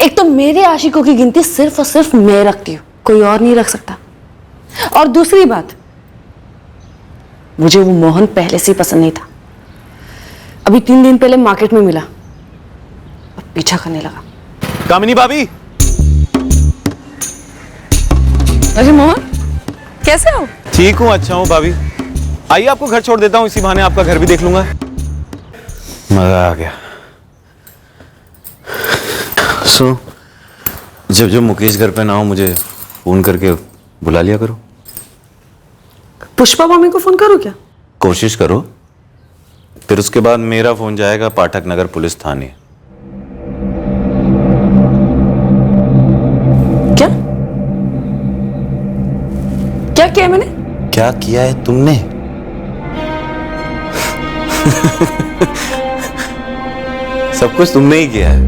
एक तो मेरे आशिकों की गिनती सिर्फ और सिर्फ मैं रखती हूं, कोई और नहीं रख सकता। और दूसरी बात, मुझे वो मोहन पहले से ही पसंद नहीं था। अभी 3 दिन पहले मार्केट में मिला और पीछा करने लगा। कामिनी भाभी। अरे मोहन, कैसे हो? ठीक हूँ, अच्छा हूँ भाभी। आइए आपको घर छोड़ देता हूँ, इसी बहाने आपका घर भी देख लूंगा। मजा आ गया। सो जब जब मुकेश घर पे ना हो मुझे फोन करके बुला लिया करो। पुष्पा मामी को फोन करो क्या? कोशिश करो। फिर उसके बाद मेरा फोन जाएगा पाठक नगर पुलिस थाने। क्या क्या किया मैंने? क्या किया है तुमने? सब कुछ तुमने ही किया है।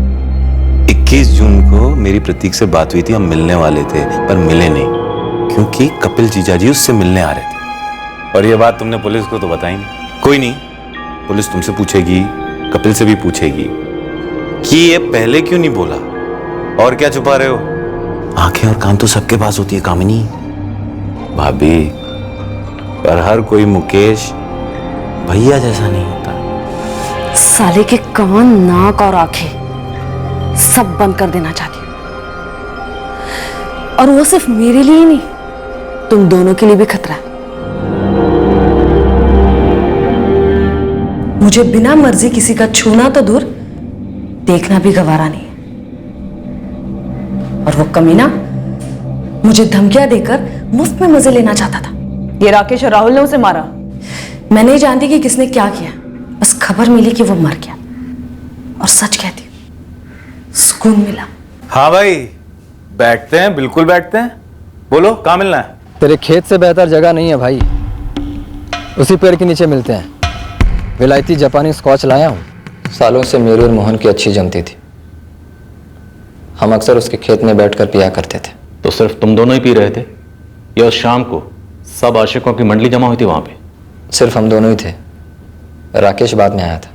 21 जून को मेरी प्रतीक से बात हुई थी, हम मिलने वाले थे पर मिले नहीं क्योंकि कपिल जीजाजी उससे मिलने आ रहे थे। और ये बात तुमने पुलिस को तो बताई नहीं। कोई नहीं, पुलिस तुमसे पूछेगी, कपिल से भी पूछेगी कि ये पहले क्यों नहीं बोला। और क्या छुपा रहे हो? आंखें और कान तो सबके पास होती है कामिनी भाभी, पर हर कोई मुकेश भैया जैसा नहीं होता। साले के कान, नाक और आंखें सब बंद कर देना चाहती हूँ, और वो सिर्फ मेरे लिए ही नहीं, तुम दोनों के लिए भी खतरा है। मुझे बिना मर्जी किसी का छूना तो दूर, देखना भी गवारा नहीं है। और वो कमीना मुझे धमकियां देकर मुफ्त में मजे लेना चाहता था। ये राकेश और राहुल ने उसे मारा? मैं नहीं जानती कि किसने क्या किया, बस खबर मिली कि वो मर गया। और सच कहती हूं, सुकून मिला। हाँ भाई, बैठते हैं, बिल्कुल बैठते हैं। बोलो, कहाँ मिलना है? तेरे खेत से बेहतर जगह नहीं है भाई, उसी पेड़ के नीचे मिलते हैं। विलायती जापानी स्कॉच लाया हूँ। सालों से मेरी और मोहन की अच्छी जमती थी, हम अक्सर उसके खेत में बैठकर पिया करते थे। तो सिर्फ तुम दोनों ही पी रहे थे या उस शाम को सब आशिकों की मंडली जमा हुई थी वहां पे? सिर्फ हम दोनों ही थे, राकेश बाद में आया था।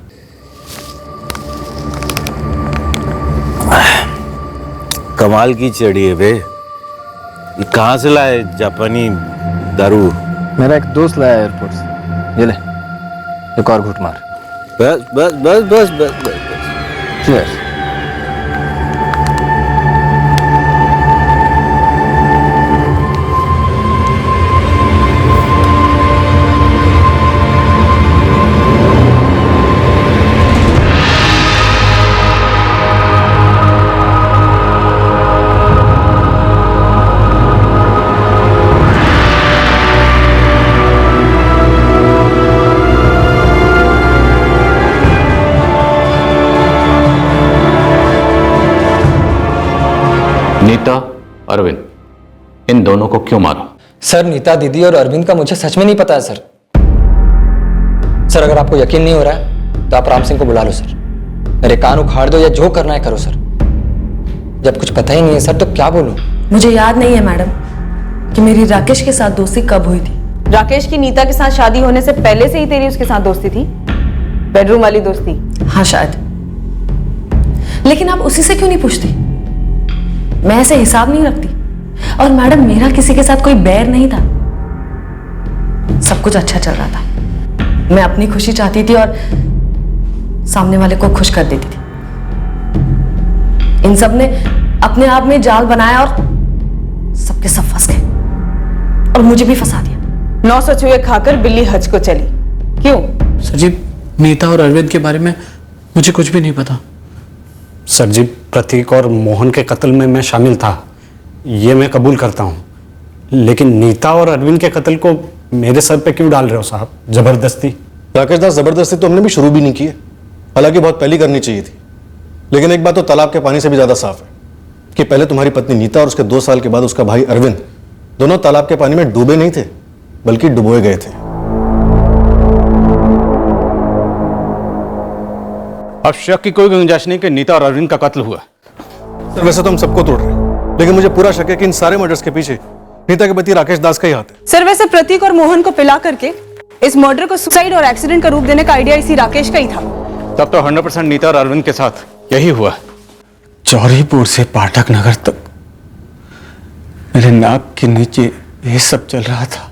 कमाल की चढ़ी है बे। ये कहाँ से लाए जापानी दारू? मेरा एक दोस्त लाया एयरपोर्ट से। ये ले, एक और घूंट मार। बस बस बस बस बस बस, बस। Cheers। नीता, अरविंद, इन दोनों को क्यों मारा? सर, नीता दीदी और अरविंद का मुझे सच में नहीं पता है सर। सर, अगर आपको यकीन नहीं हो रहा है तो आप राम सिंह को बुला लो सर। मेरे कान उखाड़ दो या जो करना है करो सर। जब कुछ पता ही नहीं है सर तो क्या बोलूं? मुझे याद नहीं है मैडम कि मेरी राकेश के साथ दोस्ती कब हुई थी। राकेश की नीता के साथ शादी होने से पहले से ही तेरी उसके साथ दोस्ती थी? बेडरूम वाली दोस्ती? हाँ शायद, लेकिन आप उसी से क्यों नहीं पूछती? मैं ऐसे हिसाब नहीं रखती। और मैडम, मेरा किसी के साथ कोई बैर नहीं था, सब कुछ अच्छा चल रहा था। मैं अपनी खुशी चाहती थी और सामने वाले को खुश कर देती थी। इन सब ने अपने आप में जाल बनाया और सबके सब फंस गए और मुझे भी फंसा दिया। 900 चूहे खाकर बिल्ली हज को चली। क्यों? सर जी, नीता और अरविंद के बारे में मुझे कुछ भी नहीं पता। सर जी, प्रतीक और मोहन के कत्ल में मैं शामिल था, ये मैं कबूल करता हूँ, लेकिन नीता और अरविंद के कत्ल को मेरे सर पे क्यों डाल रहे हो साहब, जबरदस्ती? राकेश दास, जबरदस्ती तो हमने भी शुरू भी नहीं की है, हालांकि बहुत पहले करनी चाहिए थी। लेकिन एक बात तो तालाब के पानी से भी ज्यादा साफ है कि पहले तुम्हारी पत्नी नीता और उसके 2 साल के बाद उसका भाई अरविंद दोनों तालाब के पानी में डूबे नहीं थे बल्कि डुबोए गए थे। अब शक की कोई गुंजाइश नहीं कि नीता और अरविंद का कत्ल हुआ। सर, वैसे तो हम सबको तोड़ रहे हैं, लेकिन मुझे पूरा शक है कि इन सारे मर्डर्स के पीछे नीता के पति राकेश दास का ही हाथ है। सर, वैसे प्रतीक और मोहन को पिला करके इस मर्डर को सुसाइड और एक्सीडेंट का रूप देने का आइडिया इसी राकेश का ही था। तब तो 100% नीता और अरविंद के साथ यही हुआ। चौरीपुर से पाठक नगर तक मेरे नाक के नीचे ये सब चल रहा था,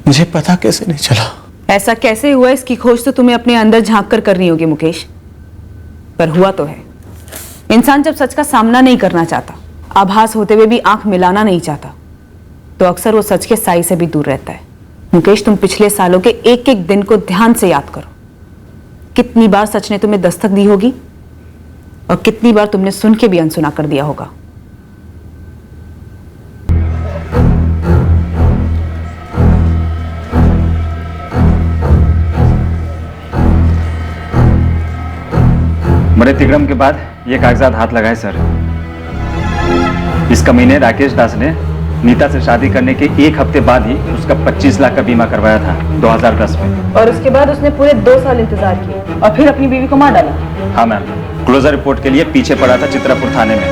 मुझे पता कैसे नहीं चला? ऐसा कैसे हुआ इसकी खोज तो तुम्हें अपने अंदर झांक कर करनी होगी मुकेश, पर हुआ तो है। इंसान जब सच का सामना नहीं करना चाहता, आभास होते हुए भी आंख मिलाना नहीं चाहता, तो अक्सर वो सच के साई से भी दूर रहता है। मुकेश, तुम पिछले सालों के एक एक दिन को ध्यान से याद करो। कितनी बार सच ने तुम्हें दस्तक दी होगी और कितनी बार तुमने सुन के भी अनसुना कर दिया होगा। प्रतिक्रम के बाद ये कागजात हाथ लगाए सर। इस कमीने राकेश दास ने नीता से शादी करने के 1 हफ्ते बाद ही उसका 25 लाख का बीमा करवाया था 2010 में। और उसके बाद उसने पूरे 2 साल इंतजार किए और फिर अपनी बीवी को मार डाला। हाँ मैम, क्लोजर रिपोर्ट के लिए पीछे पड़ा था चित्रापुर थाने में।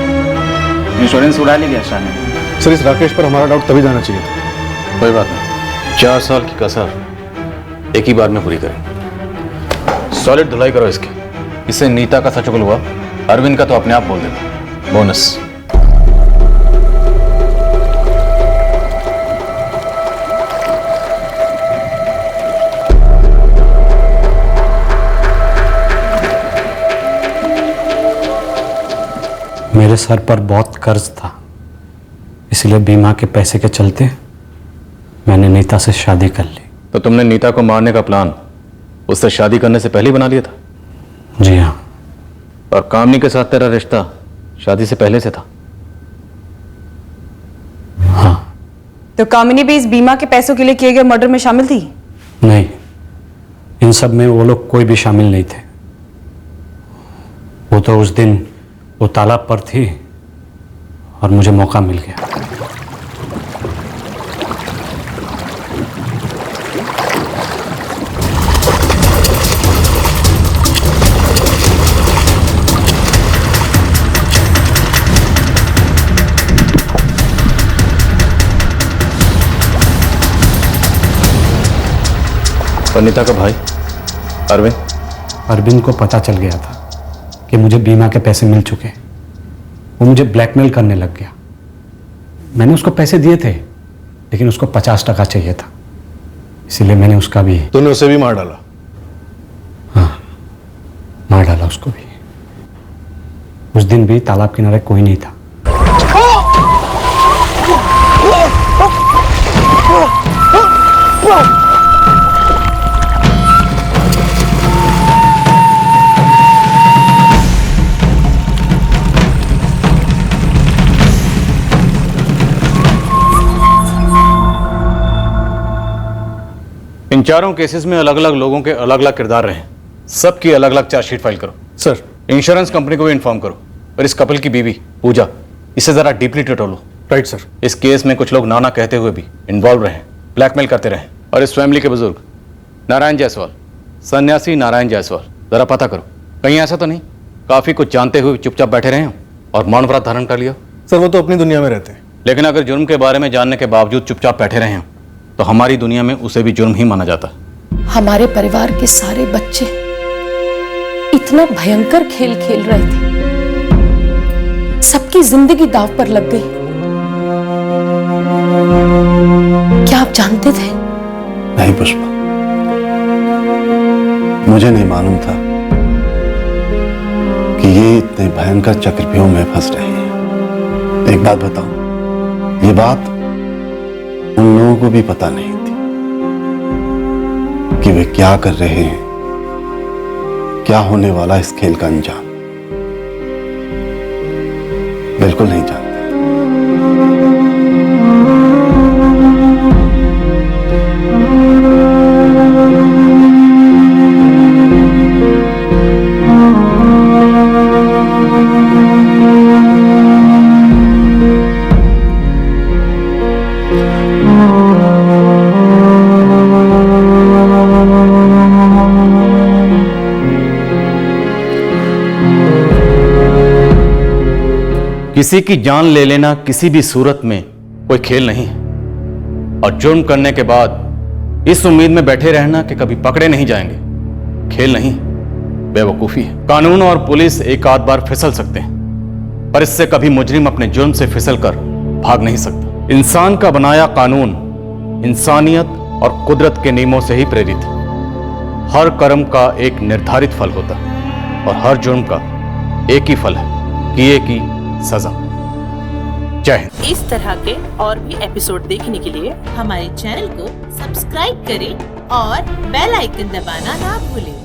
इंश्योरेंस उड़ा ली गया शाह ने। सर इस राकेश पर हमारा डाउट तभी जाना चाहिए था। कोई बात नहीं, 4 साल की कसर एक ही बार में पूरी करें। सॉलिड धुलाई करो इसकी। इससे नीता का सच हुआ, अरविंद का तो अपने आप बोल देगा। बोनस। मेरे सर पर बहुत कर्ज था, इसलिए बीमा के पैसे के चलते मैंने नीता से शादी कर ली। तो तुमने नीता को मारने का प्लान उससे शादी करने से पहले ही बना लिया था? जी हाँ। और कामनी के साथ तेरा रिश्ता शादी से पहले से था? हाँ। तो कामिनी भी इस बीमा के पैसों के लिए किए गए मर्डर में शामिल थी? नहीं, इन सब में वो लोग कोई भी शामिल नहीं थे। वो तो उस दिन वो तालाब पर थी और मुझे मौका मिल गया। और नीता का भाई अरविंद? अरविंद को पता चल गया था कि मुझे बीमा के पैसे मिल चुके हैं। वो मुझे ब्लैकमेल करने लग गया। मैंने उसको पैसे दिए थे, लेकिन उसको 50% चाहिए था, इसीलिए मैंने उसका भी। तूने उसे भी मार डाला? हाँ, मार डाला उसको भी। उस दिन भी तालाब किनारे कोई नहीं था। इन चारों केसेस में अलग अलग लोगों के अलग अलग किरदार रहे हैं। सबकी अलग अलग चार्जशीट फाइल करो। सर इंश्योरेंस कंपनी को भी इन्फॉर्म करो, और इस कपल की बीवी पूजा, इसे जरा डीपली टटोलो। Right sir. इस केस में कुछ लोग नाना कहते हुए भी इन्वॉल्व रहे, ब्लैकमेल करते रहे। और इस फैमिली के बुजुर्ग नारायण जायसवाल, सन्यासी नारायण जायसवाल, जरा पता करो कहीं ऐसा तो नहीं काफी कुछ जानते हुए चुपचाप बैठे रहे हो और मौन व्रत धारण कर लिया। सर वो तो अपनी दुनिया में रहते हैं। लेकिन अगर जुर्म के बारे में जानने के बावजूद चुपचाप बैठे रहे हो तो हमारी दुनिया में उसे भी जुर्म ही माना जाता है। हमारे परिवार के सारे बच्चे इतना भयंकर खेल खेल रहे थे, सबकी जिंदगी दांव पर लग गई। क्या आप जानते थे? नहीं पुष्पा, मुझे नहीं मालूम था कि ये इतने भयंकर चक्रव्यूह में फंस रही है। एक बात बताओ, ये बात उन लोगों को भी पता नहीं थी कि वे क्या कर रहे हैं, क्या होने वाला इस खेल का अंजाम। बिल्कुल नहीं जानते। किसी की जान ले लेना किसी भी सूरत में कोई खेल नहीं है, और जुर्म करने के बाद इस उम्मीद में बैठे रहना कि कभी पकड़े नहीं जाएंगे खेल नहीं, बेवकूफी है। कानून और पुलिस एक आध बार फिसल सकते हैं, पर इससे कभी मुजरिम अपने जुर्म से फिसल कर भाग नहीं सकता। इंसान का बनाया कानून इंसानियत और कुदरत के नियमों से ही प्रेरित है। हर कर्म का एक निर्धारित फल होता है और हर जुर्म का एक ही फल है, किए की सजा। जय हिंद। इस तरह के और भी एपिसोड देखने के लिए हमारे चैनल को सब्सक्राइब करें और बेल आइकन दबाना ना भूलें।